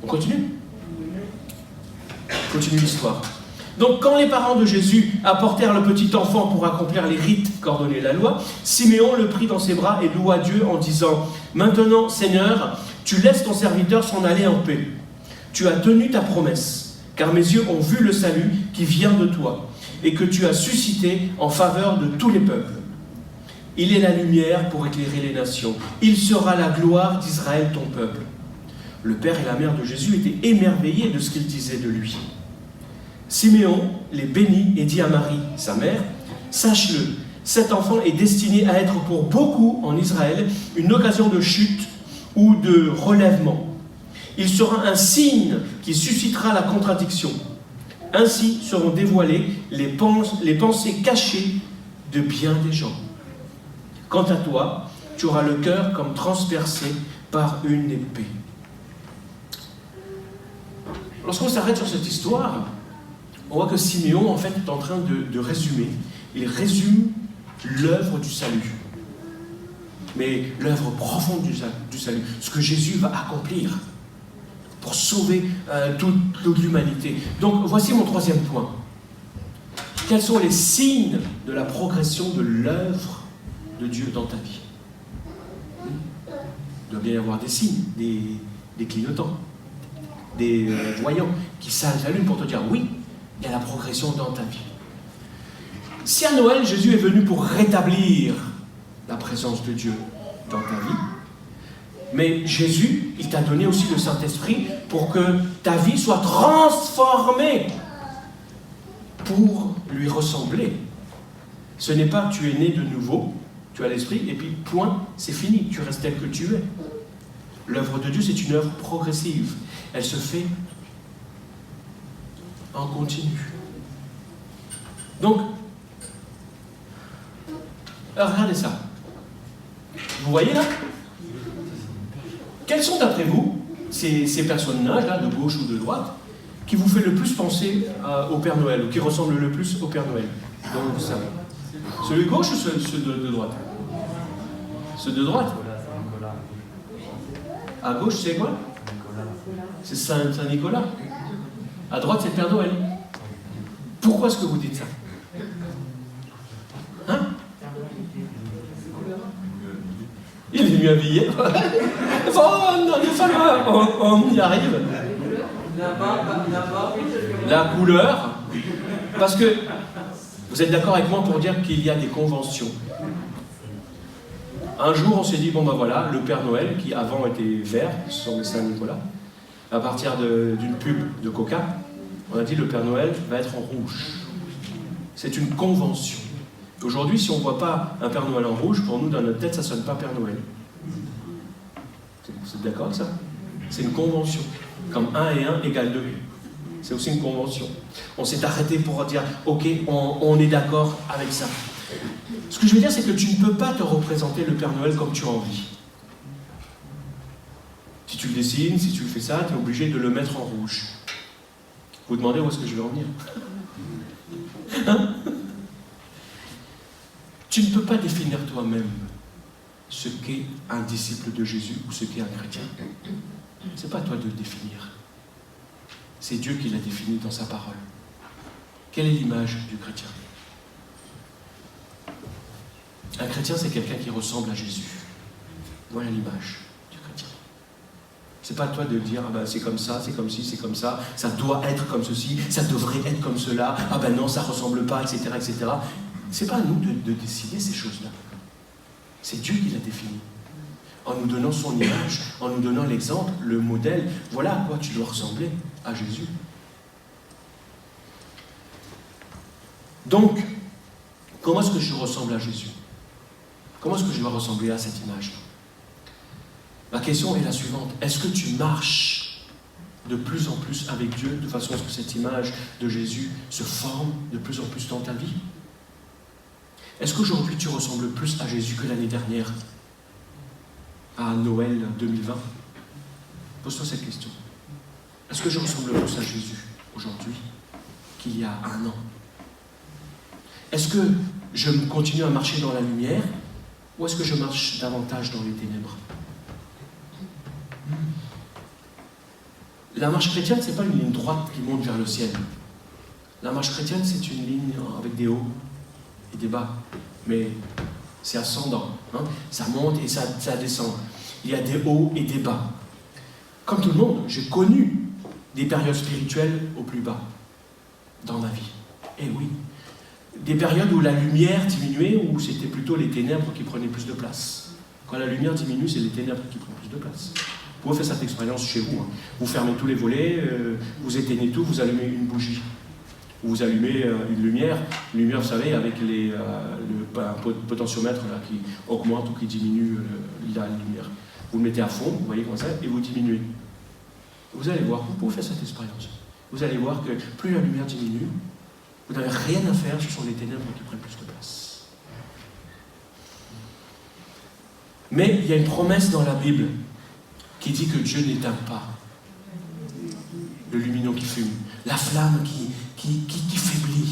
S2: On continue? Continue l'histoire. Donc, quand les parents de Jésus apportèrent le petit enfant pour accomplir les rites qu'ordonnait la loi, Siméon le prit dans ses bras et loua Dieu en disant « Maintenant, Seigneur, tu laisses ton serviteur s'en aller en paix. Tu as tenu ta promesse, car mes yeux ont vu le salut qui vient de toi et que tu as suscité en faveur de tous les peuples. Il est la lumière pour éclairer les nations. Il sera la gloire d'Israël, ton peuple. Le père et la mère de Jésus étaient émerveillés de ce qu'il disait de lui. Siméon les bénit et dit à Marie, sa mère, « Sache-le, cet enfant est destiné à être pour beaucoup en Israël une occasion de chute ou de relèvement. Il sera un signe qui suscitera la contradiction. Ainsi seront dévoilées les pensées cachées de bien des gens. Quant à toi, tu auras le cœur comme transpercé par une épée. » Lorsqu'on s'arrête sur cette histoire, on voit que Siméon, en fait, est en train de résumer. Il résume l'œuvre du salut. Mais l'œuvre profonde du salut, ce que Jésus va accomplir pour sauver toute l'humanité. Donc, voici mon troisième point. Quels sont les signes de la progression de l'œuvre de Dieu dans ta vie? Il doit bien y avoir des signes, des clignotants, des voyants qui s'allument pour te dire oui, il y a la progression dans ta vie. Si à Noël, Jésus est venu pour rétablir la présence de Dieu dans ta vie, mais Jésus, il t'a donné aussi le Saint-Esprit pour que ta vie soit transformée pour lui ressembler. Ce n'est pas tu es né de nouveau, tu as l'Esprit, et puis point, c'est fini, tu restes tel que tu es. L'œuvre de Dieu, c'est une œuvre progressive. Elle se fait en continu. Donc, regardez ça. Vous voyez là? Quels sont d'après vous ces personnages-là, de gauche ou de droite, qui vous fait le plus penser au Père Noël, ou qui ressemble le plus au Père Noël? Donc, vous savez. Celui de gauche ou ceux de droite? Ceux de droite? À gauche, c'est quoi? C'est Saint-Nicolas. À droite, c'est le Père Noël. Pourquoi est-ce que vous dites ça? Hein? Il est mieux habillé. On y arrive. La couleur. Parce que vous êtes d'accord avec moi pour dire qu'il y a des conventions. Un jour, on s'est dit, bon ben voilà, le Père Noël, qui avant était vert, ce sont les Saint-Nicolas, à partir d'une pub de Coca, on a dit le Père Noël va être en rouge. C'est une convention. Aujourd'hui, si on ne voit pas un Père Noël en rouge, pour nous, dans notre tête, ça ne sonne pas Père Noël. Vous êtes d'accord avec ça? C'est une convention. Comme 1 et 1 égale 2. C'est aussi une convention. On s'est arrêté pour dire, ok, on est d'accord avec ça. Ce que je veux dire, c'est que tu ne peux pas te représenter le Père Noël comme tu as envie. Si tu le dessines, si tu fais ça, tu es obligé de le mettre en rouge. Vous vous demandez où est-ce que je vais en venir? Hein? Tu ne peux pas définir toi-même ce qu'est un disciple de Jésus ou ce qu'est un chrétien. Ce n'est pas à toi de le définir. C'est Dieu qui l'a défini dans sa parole. Quelle est l'image du chrétien? Un chrétien, c'est quelqu'un qui ressemble à Jésus. Voilà l'image du chrétien. C'est pas à toi de dire, ah ben c'est comme ça, c'est comme ci, c'est comme ça, ça doit être comme ceci, ça devrait être comme cela, ah ben non, ça ressemble pas, etc., etc. C'est pas à nous de décider ces choses-là. C'est Dieu qui l'a défini. En nous donnant son image, en nous donnant l'exemple, le modèle, voilà à quoi tu dois ressembler, à Jésus. Donc, comment est-ce que je ressemble à Jésus? Comment est-ce que je dois ressembler à cette image? Ma question est la suivante. Est-ce que tu marches de plus en plus avec Dieu, de façon à ce que cette image de Jésus se forme de plus en plus dans ta vie? Est-ce qu'aujourd'hui tu ressembles plus à Jésus que l'année dernière, à Noël 2020? Pose-toi cette question. Est-ce que je ressemble plus à Jésus aujourd'hui qu'il y a un an? Est-ce que je continue à marcher dans la lumière ou est-ce que je marche davantage dans les ténèbres? La marche chrétienne, ce n'est pas une ligne droite qui monte vers le ciel. La marche chrétienne, c'est une ligne avec des hauts et des bas. Mais c'est ascendant. Hein? Ça monte et ça descend. Il y a des hauts et des bas. Comme tout le monde, j'ai connu des périodes spirituelles au plus bas. dans ma vie. Eh oui. Des périodes où la lumière diminuait, où c'était plutôt les ténèbres qui prenaient plus de place. Quand la lumière diminue, c'est les ténèbres qui prennent plus de place. Vous pouvez faire cette expérience chez vous. Hein. Vous fermez tous les volets, vous éteignez tout, vous allumez une bougie. Vous allumez une lumière, vous savez, avec le potentiomètre là, qui augmente ou qui diminue la lumière. Vous le mettez à fond, vous voyez comme ça, et vous diminuez. Vous allez voir, vous pouvez faire cette expérience. Vous allez voir que plus la lumière diminue, vous n'avez rien à faire, ce sont les ténèbres qui prennent plus de place. Mais il y a une promesse dans la Bible qui dit que Dieu n'éteint pas le lumignon qui fume, la flamme qui faiblit.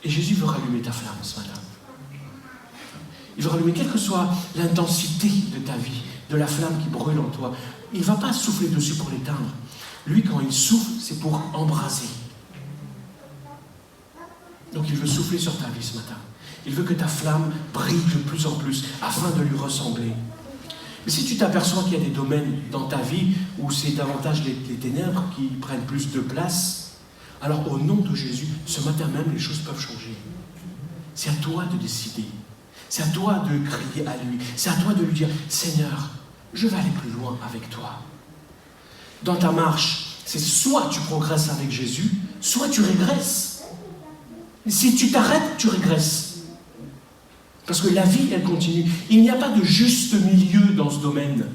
S2: Et Jésus veut rallumer ta flamme ce matin. Il veut rallumer, quelle que soit l'intensité de ta vie, de la flamme qui brûle en toi. Il ne va pas souffler dessus pour l'éteindre. Lui, quand il souffle, c'est pour embraser. Donc il veut souffler sur ta vie ce matin. Il veut que ta flamme brille de plus en plus, afin de lui ressembler. Mais si tu t'aperçois qu'il y a des domaines dans ta vie où c'est davantage les ténèbres qui prennent plus de place, alors au nom de Jésus, ce matin même, les choses peuvent changer. C'est à toi de décider. C'est à toi de crier à lui. C'est à toi de lui dire, Seigneur, je vais aller plus loin avec toi. Dans ta marche, c'est soit tu progresses avec Jésus, soit tu régresses. Si tu t'arrêtes, tu régresses. Parce que la vie, elle continue. Il n'y a pas de juste milieu dans ce domaine.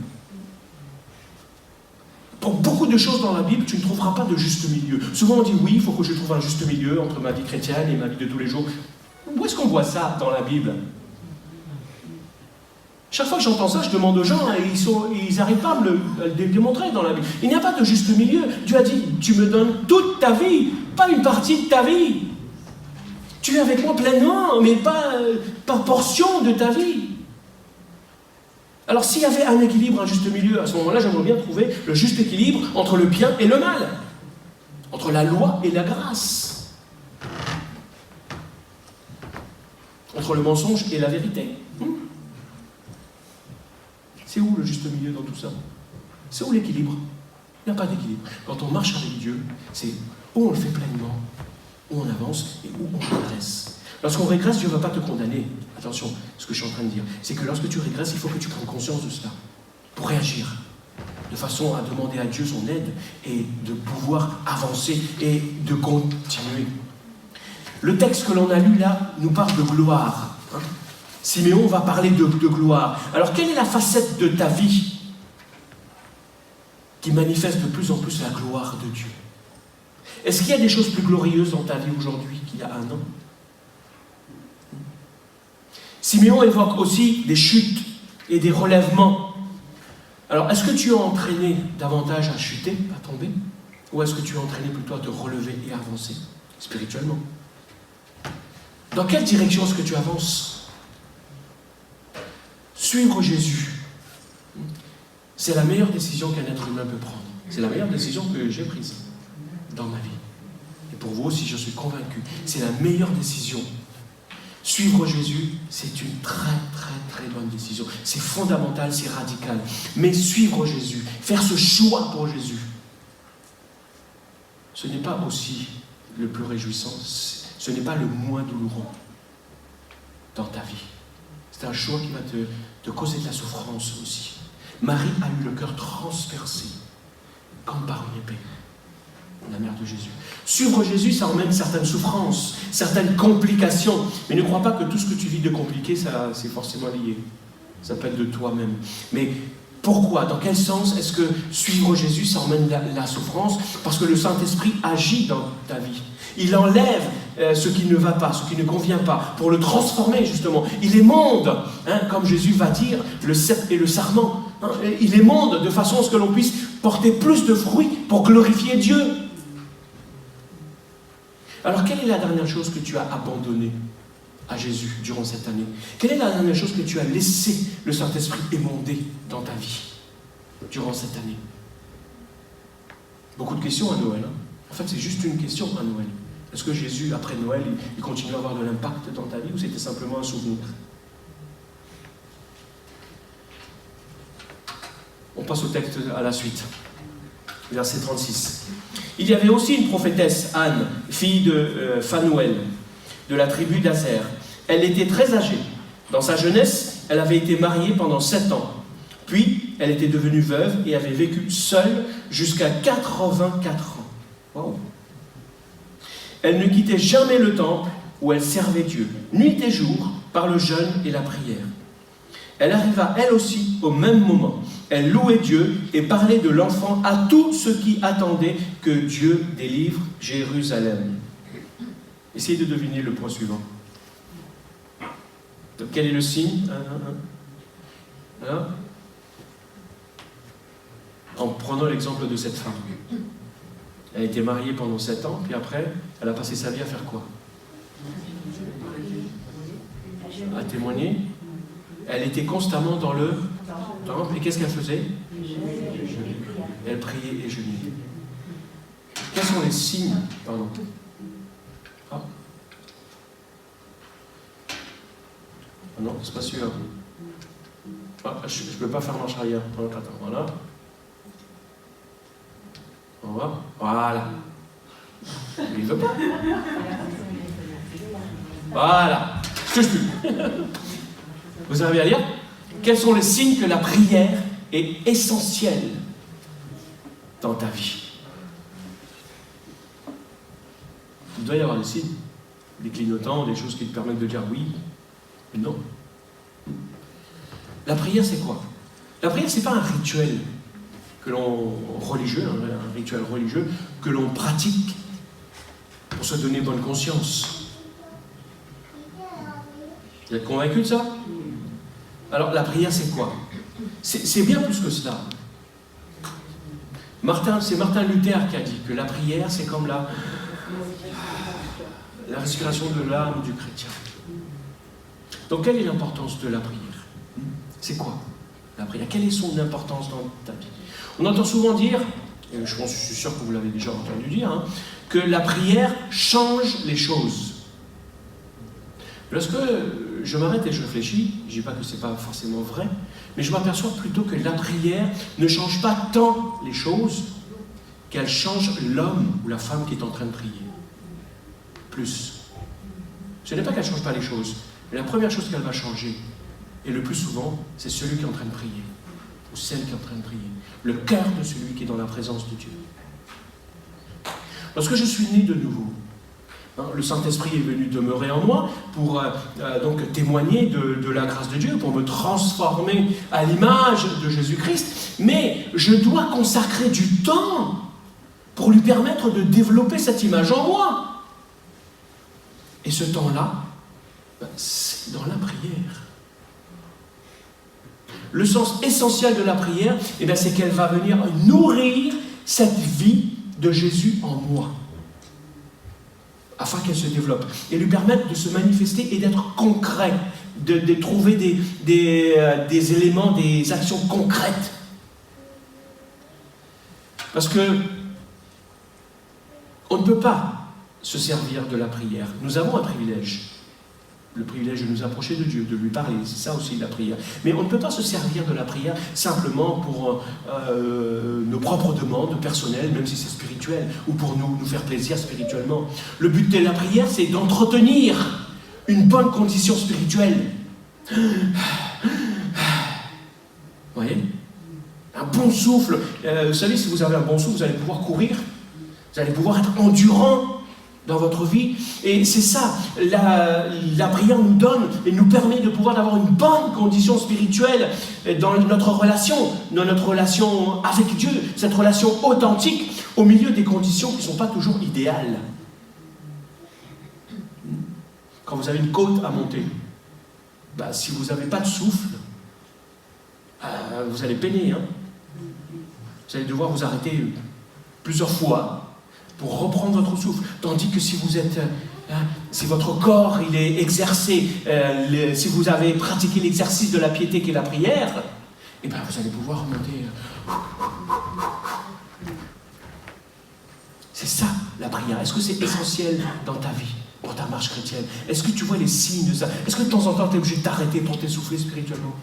S2: Pour beaucoup de choses dans la Bible, tu ne trouveras pas de juste milieu. Souvent on dit, oui, il faut que je trouve un juste milieu entre ma vie chrétienne et ma vie de tous les jours. Où est-ce qu'on voit ça dans la Bible? Chaque fois que j'entends ça, je demande aux gens, et ils n'arrivent pas à me le démontrer dans la Bible. Il n'y a pas de juste milieu. Dieu a dit, tu me donnes toute ta vie, pas une partie de ta vie. Tu es avec moi pleinement, mais pas par portion de ta vie. Alors s'il y avait un équilibre, un juste milieu, à ce moment-là, j'aimerais bien trouver le juste équilibre entre le bien et le mal, entre la loi et la grâce, entre le mensonge et la vérité. C'est où le juste milieu dans tout ça? C'est où l'équilibre? Il n'y a pas d'équilibre. Quand on marche avec Dieu, c'est où on le fait pleinement, où on avance et où on régresse. Lorsqu'on régresse, Dieu ne va pas te condamner. Attention, ce que je suis en train de dire, c'est que lorsque tu régresses, il faut que tu prennes conscience de cela pour réagir, de façon à demander à Dieu son aide et de pouvoir avancer et de continuer. Le texte que l'on a lu là nous parle de gloire. Siméon va parler de gloire. Alors, quelle est la facette de ta vie qui manifeste de plus en plus la gloire de Dieu? Est-ce qu'il y a des choses plus glorieuses dans ta vie aujourd'hui qu'il y a un an? Siméon évoque aussi des chutes et des relèvements. Alors, est-ce que tu es entraîné davantage à chuter, à tomber? Ou est-ce que tu es entraîné plutôt à te relever et à avancer spirituellement? Dans quelle direction est-ce que tu avances? Suivre Jésus, c'est la meilleure décision qu'un être humain peut prendre. C'est la meilleure décision que j'ai prise dans ma vie. Et pour vous aussi, je suis convaincu, c'est la meilleure décision. Suivre Jésus, c'est une très, très, très bonne décision. C'est fondamental, c'est radical. Mais suivre Jésus, faire ce choix pour Jésus, ce n'est pas aussi le plus réjouissant, ce n'est pas le moins douloureux dans ta vie. C'est un choix qui va te causer de la souffrance aussi. Marie a eu le cœur transpercé, comme par une épée, la mère de Jésus. Suivre Jésus, ça emmène certaines souffrances, certaines complications. Mais ne crois pas que tout ce que tu vis de compliqué, c'est forcément lié. Ça peut être de toi-même. Mais pourquoi? Dans quel sens est-ce que suivre Jésus, ça emmène la souffrance? Parce que le Saint-Esprit agit dans ta vie. Il enlève ce qui ne va pas, ce qui ne convient pas, pour le transformer justement. Il émonde, comme Jésus va dire, le cep et le sarment. Il émonde de façon à ce que l'on puisse porter plus de fruits pour glorifier Dieu. Alors, quelle est la dernière chose que tu as abandonnée à Jésus durant cette année? Quelle est la dernière chose que tu as laissé le Saint-Esprit émonder dans ta vie durant cette année? Beaucoup de questions à Noël. En fait, c'est juste une question à Noël. Est-ce que Jésus, après Noël, il continue à avoir de l'impact dans ta vie ou c'était simplement un souvenir? On passe au texte à la suite. Verset 36. Il y avait aussi une prophétesse, Anne, fille de Phanuel, de la tribu d'Aser. Elle était très âgée. Dans sa jeunesse, elle avait été mariée pendant 7 ans. Puis, elle était devenue veuve et avait vécu seule jusqu'à 84 ans. Wow. Elle ne quittait jamais le temple où elle servait Dieu, nuit et jour, par le jeûne et la prière. Elle arriva, elle aussi, au même moment. Elle louait Dieu et parlait de l'enfant à tous ceux qui attendaient que Dieu délivre Jérusalem. Essayez de deviner le point suivant. Donc, quel est le signe? Voilà. En prenant l'exemple de cette femme. Elle a été mariée pendant 7 ans, puis après, elle a passé sa vie à faire quoi? À témoigner. Elle était constamment dans le temple, et qu'est-ce qu'elle faisait? Elle priait et jeûnait. Quels sont les signes? Pardon. Ah. Non, c'est pas sûr. Ah, je ne peux pas faire marche arrière. Attends, voilà. Voilà. Il ne veut pas. Voilà. Je touche plus. Vous avez à lire? Quels sont les signes que la prière est essentielle dans ta vie? Il doit y avoir des signes, des clignotants, des choses qui te permettent de dire oui, mais non. La prière, c'est quoi? La prière, c'est pas un rituel religieux, un rituel religieux que l'on pratique pour se donner bonne conscience. Vous êtes convaincu de ça? Alors, la prière, c'est quoi? C'est bien plus que cela. C'est Martin Luther qui a dit que la prière, c'est comme la respiration de l'âme du chrétien. Donc, quelle est l'importance de la prière? C'est quoi la prière? Quelle est son importance dans ta vie? On entend souvent dire, et je suis sûr que vous l'avez déjà entendu dire, que la prière change les choses. Lorsque je m'arrête et je réfléchis, je ne dis pas que ce n'est pas forcément vrai, mais je m'aperçois plutôt que la prière ne change pas tant les choses qu'elle change l'homme ou la femme qui est en train de prier. Plus. Ce n'est pas qu'elle ne change pas les choses, mais la première chose qu'elle va changer, et le plus souvent, c'est celui qui est en train de prier, ou celle qui est en train de prier. Le cœur de celui qui est dans la présence de Dieu. Lorsque je suis né de nouveau, le Saint-Esprit est venu demeurer en moi pour donc témoigner de la grâce de Dieu, pour me transformer à l'image de Jésus-Christ, mais je dois consacrer du temps pour lui permettre de développer cette image en moi. Et ce temps-là, c'est dans la prière. Le sens essentiel de la prière, c'est qu'elle va venir nourrir cette vie de Jésus en moi, afin qu'elle se développe, et lui permettre de se manifester et d'être concret, de trouver des éléments, des actions concrètes. Parce que on ne peut pas se servir de la prière. Nous avons un privilège. Le privilège de nous approcher de Dieu, de lui parler, c'est ça aussi la prière. Mais on ne peut pas se servir de la prière simplement pour nos propres demandes personnelles, même si c'est spirituel, ou pour nous faire plaisir spirituellement. Le but de la prière, c'est d'entretenir une bonne condition spirituelle. Vous voyez? Un bon souffle. Vous savez, si vous avez un bon souffle, vous allez pouvoir courir, vous allez pouvoir être endurant dans votre vie, et c'est ça, la prière nous donne et nous permet de pouvoir avoir une bonne condition spirituelle dans notre relation avec Dieu, cette relation authentique au milieu des conditions qui ne sont pas toujours idéales. Quand vous avez une côte à monter, si vous n'avez pas de souffle, vous allez peiner. Vous allez devoir vous arrêter plusieurs fois pour reprendre votre souffle. Tandis que si vous êtes, si votre corps il est exercé, si vous avez pratiqué l'exercice de la piété qui est la prière, vous allez pouvoir remonter. C'est ça la prière. Est-ce que c'est essentiel dans ta vie, pour ta marche chrétienne? Est-ce que tu vois les signes de ça? Est-ce que de temps en temps tu es obligé de t'arrêter pour t'essouffler spirituellement?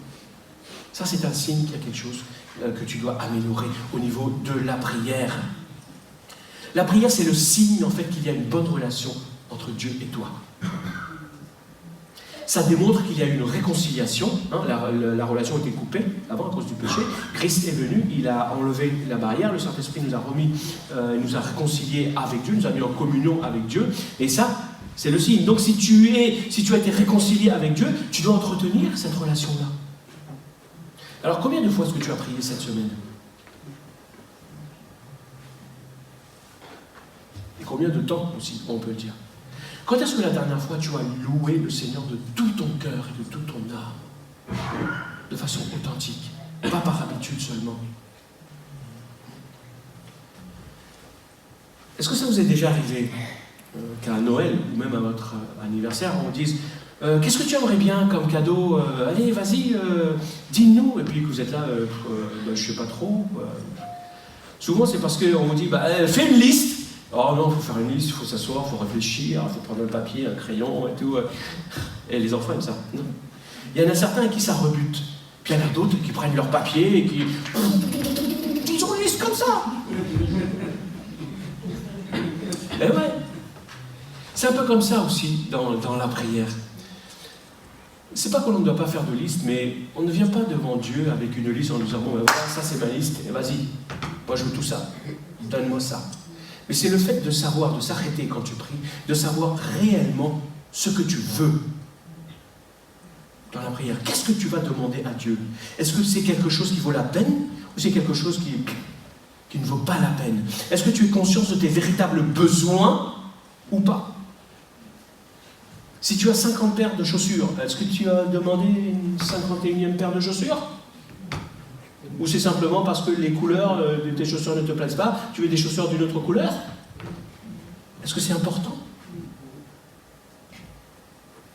S2: Ça, c'est un signe qu'il y a quelque chose que tu dois améliorer au niveau de la prière. La prière, c'est le signe en fait qu'il y a une bonne relation entre Dieu et toi. Ça démontre qu'il y a une réconciliation, hein, la relation était coupée avant à cause du péché. Christ est venu, il a enlevé la barrière, le Saint-Esprit nous a remis, nous a réconciliés avec Dieu, nous a mis en communion avec Dieu, et ça, c'est le signe. Donc si tu as été réconcilié avec Dieu, tu dois entretenir cette relation-là. Alors combien de fois est-ce que tu as prié cette semaine? Et combien de temps aussi, on peut le dire? Quand est-ce que la dernière fois tu as loué le Seigneur de tout ton cœur et de toute ton âme, de façon authentique, pas par habitude seulement? Est-ce que ça vous est déjà arrivé qu'à Noël ou même à votre anniversaire, on dise qu'est-ce que tu aimerais bien comme cadeau? Allez, vas-y, dis-nous. Et puis que vous êtes là, je ne sais pas trop. Souvent, c'est parce qu'on vous dit fais une liste. Oh non, il faut faire une liste, il faut s'asseoir, il faut réfléchir, il faut prendre un papier, un crayon et tout. Et les enfants aiment ça. Non. Il y en a certains qui ça rebute. Puis il y en a d'autres qui prennent leur papier et qui... Ils ont une liste comme ça. Et ouais. C'est un peu comme ça aussi dans la prière. C'est pas qu'on ne doit pas faire de liste, mais on ne vient pas devant Dieu avec une liste en nous disant bon, voilà, ça c'est ma liste, et vas-y, moi je veux tout ça, donne-moi ça. Mais c'est le fait de savoir, de s'arrêter quand tu pries, de savoir réellement ce que tu veux dans la prière. Qu'est-ce que tu vas demander à Dieu? Est-ce que c'est quelque chose qui vaut la peine ou c'est quelque chose qui ne vaut pas la peine? Est-ce que tu es conscient de tes véritables besoins ou pas? Si tu as 50 paires de chaussures, est-ce que tu as demandé une 51e paire de chaussures? Ou c'est simplement parce que les couleurs de tes chaussures ne te plaisent pas, tu veux des chaussures d'une autre couleur? Est-ce que c'est important?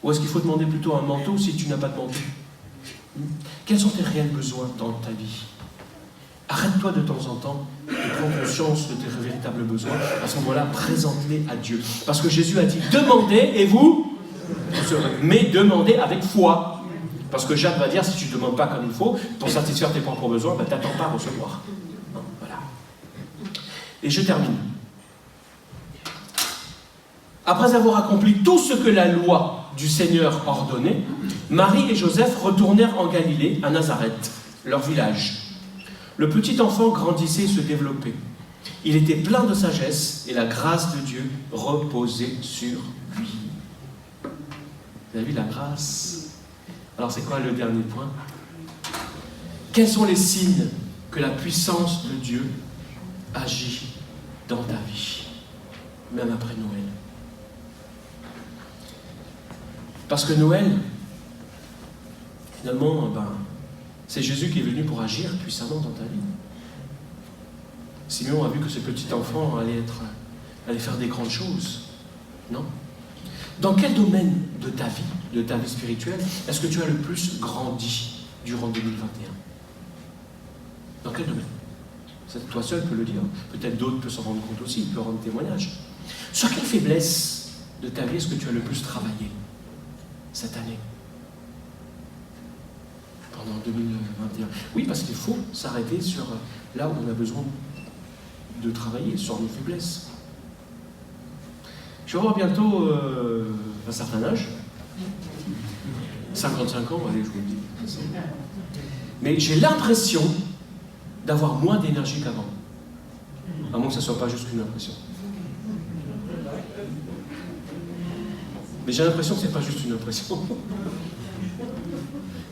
S2: Ou est-ce qu'il faut demander plutôt un manteau si tu n'as pas de manteau? Quels sont tes réels besoins dans ta vie? Arrête-toi de temps en temps et prends conscience de tes véritables besoins. À ce moment-là, présente-les à Dieu. Parce que Jésus a dit, demandez et vous serez. Mais demandez avec foi. Parce que Jacques va dire, si tu ne demandes pas comme il faut, pour satisfaire tes propres besoins, tu n'attends pas à recevoir. Voilà. Et je termine. Après avoir accompli tout ce que la loi du Seigneur ordonnait, Marie et Joseph retournèrent en Galilée, à Nazareth, leur village. Le petit enfant grandissait et se développait. Il était plein de sagesse et la grâce de Dieu reposait sur lui. Vous avez vu la grâce? Alors c'est quoi le dernier point? Quels sont les signes que la puissance de Dieu agit dans ta vie, même après Noël? Parce que Noël, finalement, c'est Jésus qui est venu pour agir puissamment dans ta vie. Simeon a vu que ce petit enfant allait faire des grandes choses, non? Dans quel domaine de ta vie spirituelle, est-ce que tu as le plus grandi durant 2021? Dans quel domaine? Toi seul peux le dire. Peut-être d'autres peuvent s'en rendre compte aussi, ils peuvent rendre témoignage. Sur quelle faiblesse de ta vie est-ce que tu as le plus travaillé cette année? Pendant 2021. Oui, parce qu'il faut s'arrêter sur là où on a besoin de travailler, sur nos faiblesses. Je vais avoir bientôt un certain âge. 55 ans, allez, je vous le dis. Mais j'ai l'impression d'avoir moins d'énergie qu'avant. À moins que ça ne soit pas juste une impression. Mais j'ai l'impression que ce n'est pas juste une impression.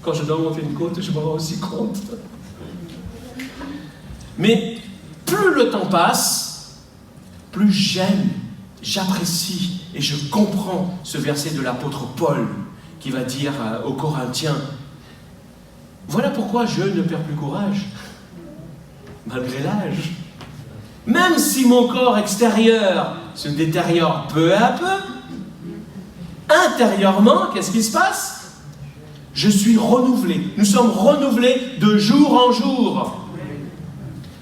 S2: Quand je dois monter une côte, je m'en rends aussi compte. Mais plus le temps passe, plus j'aime, j'apprécie et je comprends ce verset de l'apôtre Paul qui va dire aux Corinthiens, voilà pourquoi je ne perds plus courage, malgré l'âge. Même si mon corps extérieur se détériore peu à peu, intérieurement, qu'est-ce qui se passe? Je suis renouvelé. Nous sommes renouvelés de jour en jour.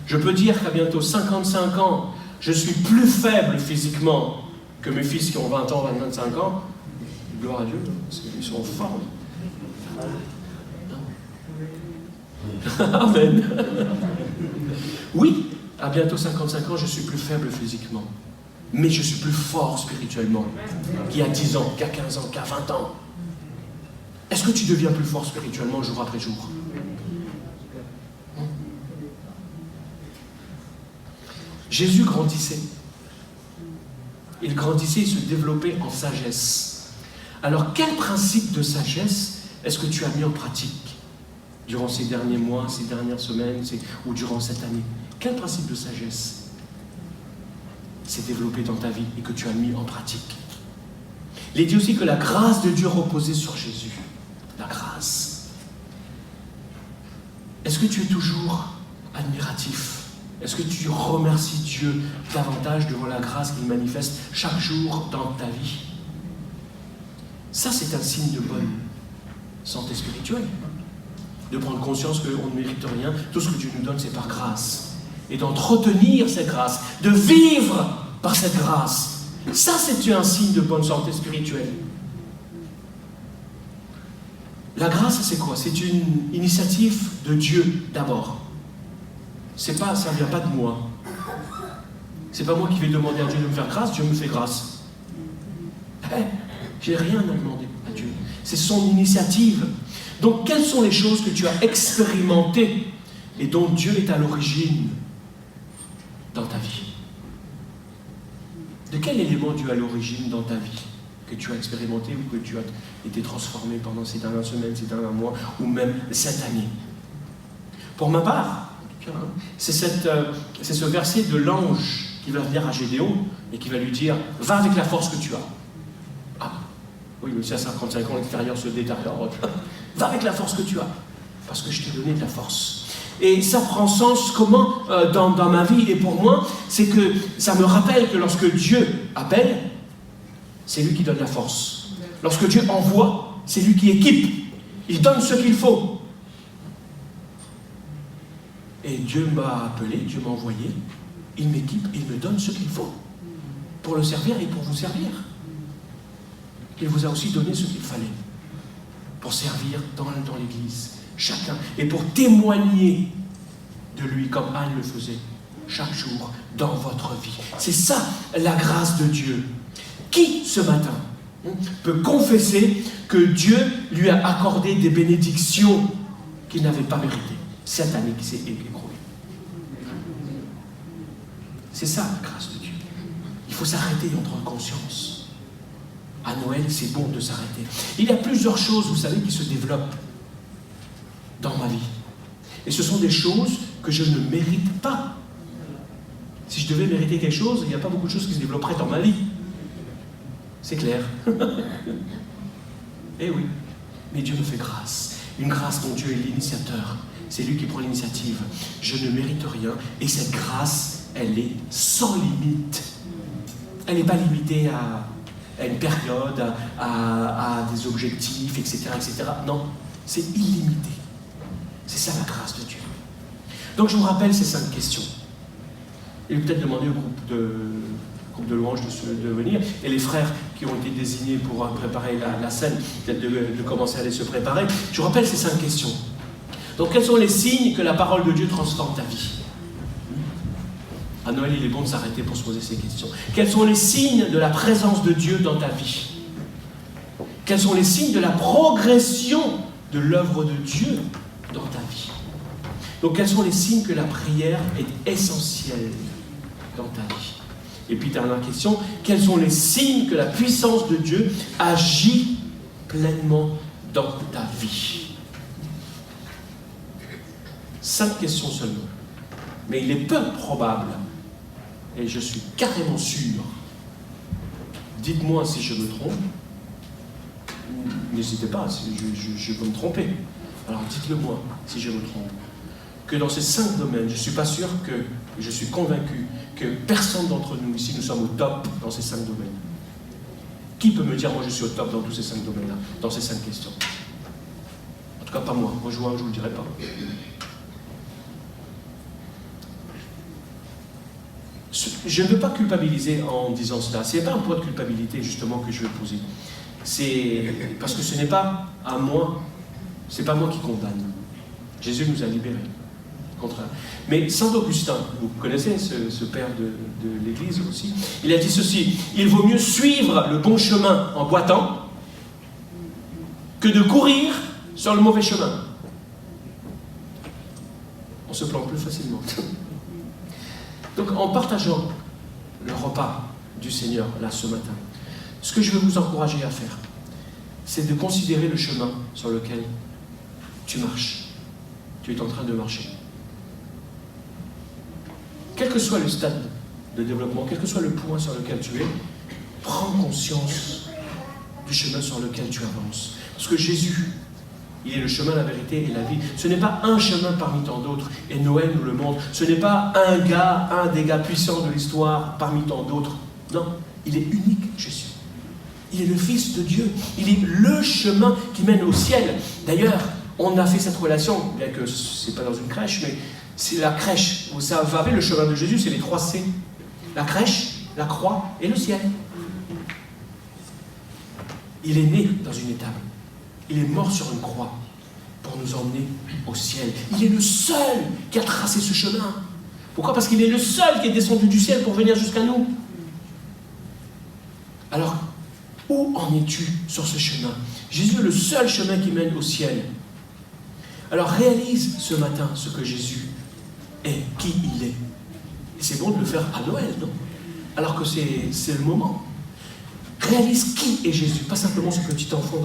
S2: Je peux dire qu'à bientôt 55 ans, je suis plus faible physiquement que mes fils qui ont 20 ans, 25 ans. Gloire à Dieu, parce qu'ils sont en forme. Amen. Oui, À bientôt 55 ans, je suis plus faible physiquement. Mais je suis plus fort spirituellement qu'il y a 10 ans, qu'il y a 15 ans, qu'il y a 20 ans. Est-ce que tu deviens plus fort spirituellement jour après jour? Jésus grandissait. Il grandissait, il se développait en sagesse. Alors, quel principe de sagesse est-ce que tu as mis en pratique durant ces derniers mois, ces dernières semaines, ou durant cette année? Quel principe de sagesse s'est développé dans ta vie et que tu as mis en pratique? Il est dit aussi que la grâce de Dieu reposait sur Jésus. La grâce. Est-ce que tu es toujours admiratif? Est-ce que tu remercies Dieu davantage devant la grâce qu'il manifeste chaque jour dans ta vie? Ça, c'est un signe de bonne santé spirituelle. De prendre conscience qu'on ne mérite rien. Tout ce que Dieu nous donne, c'est par grâce. Et d'entretenir cette grâce, de vivre par cette grâce. Ça, c'est un signe de bonne santé spirituelle. La grâce, c'est quoi? C'est une initiative de Dieu d'abord. Ça ne vient pas de moi. C'est pas moi qui vais demander à Dieu de me faire grâce, Dieu me fait grâce. J'ai rien à demander à Dieu. C'est son initiative. Donc, quelles sont les choses que tu as expérimentées et dont Dieu est à l'origine dans ta vie? De quel élément Dieu est à l'origine dans ta vie que tu as expérimenté ou que tu as été transformé pendant ces dernières semaines, ces derniers mois ou même cette année? Pour ma part, c'est ce verset de l'ange qui va venir à Gédéon et qui va lui dire « Va avec la force que tu as. » Ah, oui, mais si à 55 ans, l'extérieur se détériore. Va avec la force que tu as, parce que je t'ai donné de la force. Et ça prend sens comment dans ma vie et pour moi, c'est que ça me rappelle que lorsque Dieu appelle, c'est lui qui donne la force. Lorsque Dieu envoie, c'est lui qui équipe. Il donne ce qu'il faut. Et Dieu m'a appelé, Dieu m'a envoyé, il m'équipe, il me donne ce qu'il faut pour le servir et pour vous servir. Il vous a aussi donné ce qu'il fallait pour servir dans l'Église, chacun, et pour témoigner de lui comme Anne le faisait chaque jour dans votre vie. C'est ça la grâce de Dieu. Qui ce matin peut confesser que Dieu lui a accordé des bénédictions qu'il n'avait pas méritées cette année qui s'est écoulée? C'est ça la grâce de Dieu. Il faut s'arrêter et en prendre conscience. À Noël, c'est bon de s'arrêter. Il y a plusieurs choses, vous savez, qui se développent dans ma vie. Et ce sont des choses que je ne mérite pas. Si je devais mériter quelque chose, il n'y a pas beaucoup de choses qui se développeraient dans ma vie. C'est clair. Eh oui. Mais Dieu me fait grâce. Une grâce dont Dieu est l'initiateur. C'est lui qui prend l'initiative. Je ne mérite rien. Et cette grâce, elle est sans limite. Elle n'est pas limitée à une période, à des objectifs, etc., etc. Non, c'est illimité. C'est ça la grâce de Dieu. Donc je vous rappelle ces 5 questions. Et peut-être demander au groupe de louanges de venir, et les frères qui ont été désignés pour préparer la scène, peut-être de commencer à aller se préparer. Je vous rappelle ces 5 questions. Donc quels sont les signes que la parole de Dieu transforme ta vie? À Noël, il est bon de s'arrêter pour se poser ces questions. Quels sont les signes de la présence de Dieu dans ta vie? Quels sont les signes de la progression de l'œuvre de Dieu dans ta vie? Donc, quels sont les signes que la prière est essentielle dans ta vie? Et puis, dernière question, quels sont les signes que la puissance de Dieu agit pleinement dans ta vie? 5 questions seulement. Mais il est peu probable, et je suis carrément sûr, dites-moi si je me trompe, n'hésitez pas, je peux me tromper. Alors dites-le moi si je me trompe. Que dans ces 5 domaines, je ne suis pas sûr que, je suis convaincu que personne d'entre nous ici, nous sommes au top dans ces 5 domaines. Qui peut me dire, moi je suis au top dans tous ces 5 domaines-là, dans ces 5 questions? En tout cas pas moi, je ne vous le dirai pas. Je ne veux pas culpabiliser en disant cela. Ce n'est pas un poids de culpabilité, justement, que je veux poser. C'est parce que ce n'est pas à moi, ce n'est pas moi qui condamne. Jésus nous a libérés. contraire. Mais Saint Augustin, vous connaissez ce père de l'Église aussi, il a dit ceci: il vaut mieux suivre le bon chemin en boitant que de courir sur le mauvais chemin. On se plante plus facilement. Donc en partageant le repas du Seigneur là ce matin, ce que je veux vous encourager à faire, c'est de considérer le chemin sur lequel tu marches. Tu es en train de marcher. Quel que soit le stade de développement, quel que soit le point sur lequel tu es, prends conscience du chemin sur lequel tu avances. Parce que Jésus, il est le chemin, la vérité et la vie. Ce n'est pas un chemin parmi tant d'autres. Et Noël nous le montre. Ce n'est pas un des gars puissants de l'histoire parmi tant d'autres. Non, il est unique, Jésus. Il est le Fils de Dieu. Il est le chemin qui mène au ciel. D'ailleurs, on a fait cette relation, bien que ce n'est pas dans une crèche, mais c'est la crèche. Vous savez, le chemin de Jésus, c'est les 3 C. La crèche, la croix et le ciel. Il est né dans une étable. Il est mort sur une croix pour nous emmener au ciel. Il est le seul qui a tracé ce chemin. Pourquoi? Parce qu'il est le seul qui est descendu du ciel pour venir jusqu'à nous. Alors, où en es-tu sur ce chemin? Jésus est le seul chemin qui mène au ciel. Alors réalise ce matin ce que Jésus est, qui il est. Et c'est bon de le faire à Noël, non? Alors que c'est le moment. Réalise qui est Jésus, pas simplement ce petit enfant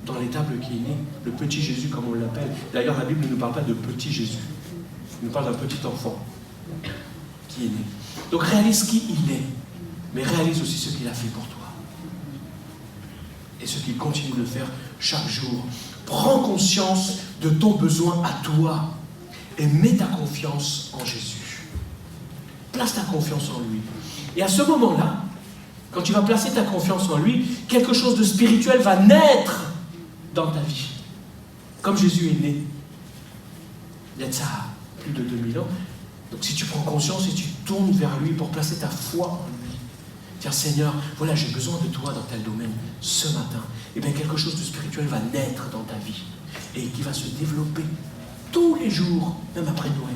S2: dans l'étable qui est né, le petit Jésus comme on l'appelle. D'ailleurs, la Bible ne nous parle pas de petit Jésus. Elle nous parle d'un petit enfant qui est né. Donc réalise qui il est, mais réalise aussi ce qu'il a fait pour toi. Et ce qu'il continue de faire chaque jour. Prends conscience de ton besoin à toi et mets ta confiance en Jésus. Place ta confiance en lui. Et à ce moment-là, quand tu vas placer ta confiance en lui, quelque chose de spirituel va naître dans ta vie. Comme Jésus est né. Il y a de ça plus de 2000 ans. Donc si tu prends conscience et tu tournes vers lui pour placer ta foi en lui, dire Seigneur, voilà, j'ai besoin de toi dans tel domaine ce matin. Et bien quelque chose de spirituel va naître dans ta vie et qui va se développer tous les jours, même après Noël.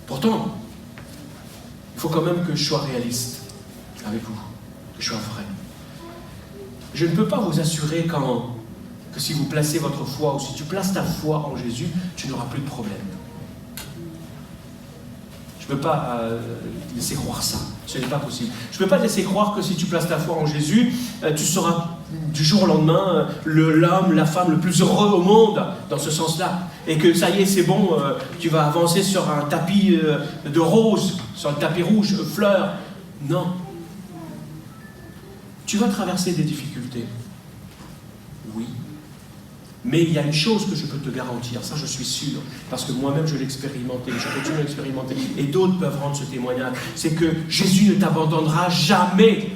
S2: Pourtant, il faut quand même que je sois réaliste avec vous, que je sois vrai. Je ne peux pas vous assurer que si vous placez votre foi ou si tu places ta foi en Jésus, tu n'auras plus de problème. Je ne peux pas laisser croire ça. Ce n'est pas possible. Je ne peux pas te laisser croire que si tu places ta foi en Jésus, tu seras du jour au lendemain l'homme, la femme le plus heureux au monde, dans ce sens-là. Et que ça y est, c'est bon, tu vas avancer sur un tapis de rose, sur le tapis rouge, fleurs. Non. Tu vas traverser des difficultés. Oui. Mais il y a une chose que je peux te garantir, ça je suis sûr, parce que moi-même je l'ai expérimenté, je continue à l'expérimenter, et d'autres peuvent rendre ce témoignage, c'est que Jésus ne t'abandonnera jamais.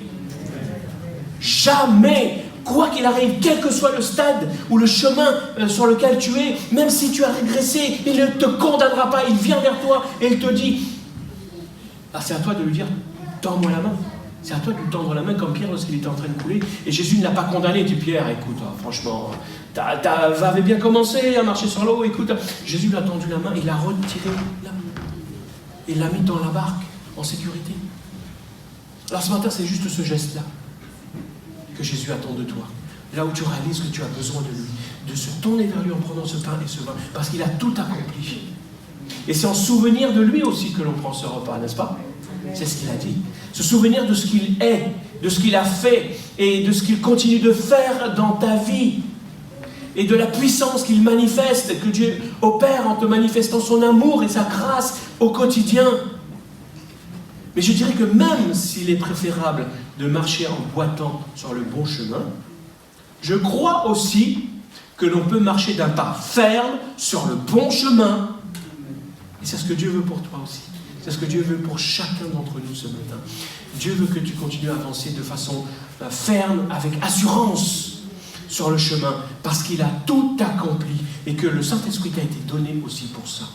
S2: Jamais. Quoi qu'il arrive, quel que soit le stade ou le chemin sur lequel tu es, même si tu as régressé, il ne te condamnera pas, il vient vers toi et il te dit, c'est à toi de lui dire, tends-moi la main. C'est à toi de lui tendre la main comme Pierre lorsqu'il était en train de couler. Et Jésus ne l'a pas condamné. Il dit, Pierre, écoute, franchement, t'avais bien commencé à marcher sur l'eau, écoute. Jésus lui a tendu la main, il l'a retiré là. Il l'a mis dans la barque, en sécurité. Alors ce matin, c'est juste ce geste-là que Jésus attend de toi. Là où tu réalises que tu as besoin de lui. De se tourner vers lui en prenant ce pain et ce vin. Parce qu'il a tout accompli. Et c'est en souvenir de lui aussi que l'on prend ce repas, n'est-ce pas? C'est ce qu'il a dit. Se souvenir de ce qu'il est, de ce qu'il a fait et de ce qu'il continue de faire dans ta vie. Et de la puissance qu'il manifeste, que Dieu opère en te manifestant son amour et sa grâce au quotidien. Mais je dirais que même s'il est préférable de marcher en boitant sur le bon chemin, je crois aussi que l'on peut marcher d'un pas ferme sur le bon chemin. Et c'est ce que Dieu veut pour toi aussi. C'est ce que Dieu veut pour chacun d'entre nous ce matin. Dieu veut que tu continues à avancer de façon ferme, avec assurance sur le chemin, parce qu'il a tout accompli et que le Saint-Esprit t'a été donné aussi pour ça.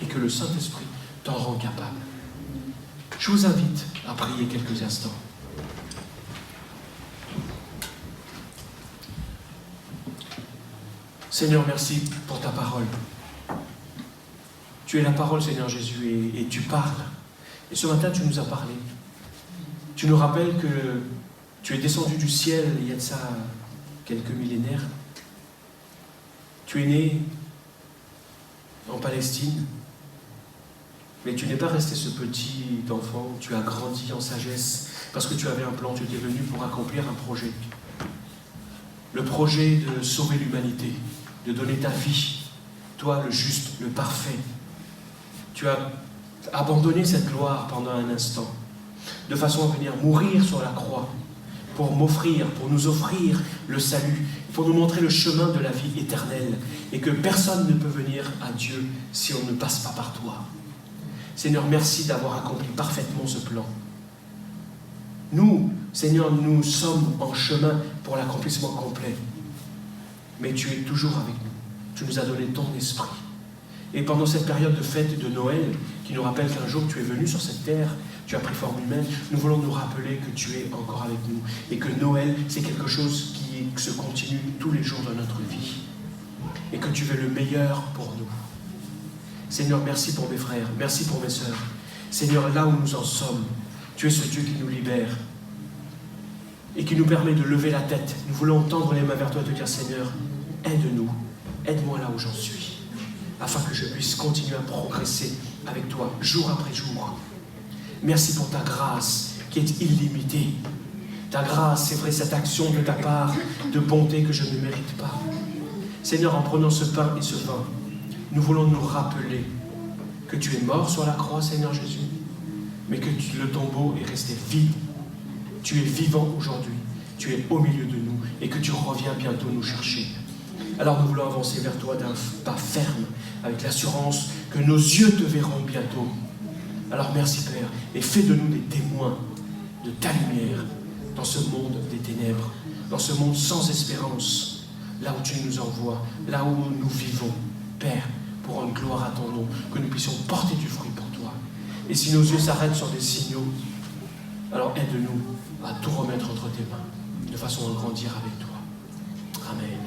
S2: Et que le Saint-Esprit t'en rend capable. Je vous invite à prier quelques instants. Seigneur, merci pour ta parole. Tu es la parole, Seigneur Jésus, et tu parles. Et ce matin, tu nous as parlé. Tu nous rappelles que tu es descendu du ciel il y a de ça quelques millénaires. Tu es né en Palestine, mais tu n'es pas resté ce petit enfant. Tu as grandi en sagesse parce que tu avais un plan. Tu étais venu pour accomplir un projet. Le projet de sauver l'humanité, de donner ta vie. Toi, le juste, le parfait. Tu as abandonné cette gloire pendant un instant, de façon à venir mourir sur la croix, pour nous offrir le salut, pour nous montrer le chemin de la vie éternelle, et que personne ne peut venir à Dieu si on ne passe pas par toi. Seigneur, merci d'avoir accompli parfaitement ce plan. Nous, Seigneur, nous sommes en chemin pour l'accomplissement complet, mais tu es toujours avec nous. Tu nous as donné ton esprit. Et pendant cette période de fête de Noël, qui nous rappelle qu'un jour tu es venu sur cette terre, tu as pris forme humaine, nous voulons nous rappeler que tu es encore avec nous. Et que Noël, c'est quelque chose qui se continue tous les jours de notre vie. Et que tu veux le meilleur pour nous. Seigneur, merci pour mes frères, merci pour mes sœurs. Seigneur, là où nous en sommes, tu es ce Dieu qui nous libère et qui nous permet de lever la tête. Nous voulons tendre les mains vers toi et te dire, Seigneur, aide-nous, aide-moi là où j'en suis, afin que je puisse continuer à progresser avec toi, jour après jour. Merci pour ta grâce qui est illimitée. Ta grâce, c'est vrai, cette action de ta part, de bonté que je ne mérite pas. Seigneur, en prenant ce pain et ce vin, nous voulons nous rappeler que tu es mort sur la croix, Seigneur Jésus, mais que le tombeau est resté vide. Tu es vivant aujourd'hui, tu es au milieu de nous, et que tu reviens bientôt nous chercher. Alors nous voulons avancer vers toi d'un pas ferme, avec l'assurance que nos yeux te verront bientôt. Alors merci Père, et fais de nous des témoins de ta lumière dans ce monde des ténèbres, dans ce monde sans espérance, là où tu nous envoies, là où nous vivons. Père, pour rendre gloire à ton nom, que nous puissions porter du fruit pour toi. Et si nos yeux s'arrêtent sur des signaux, alors aide-nous à tout remettre entre tes mains, de façon à grandir avec toi. Amen.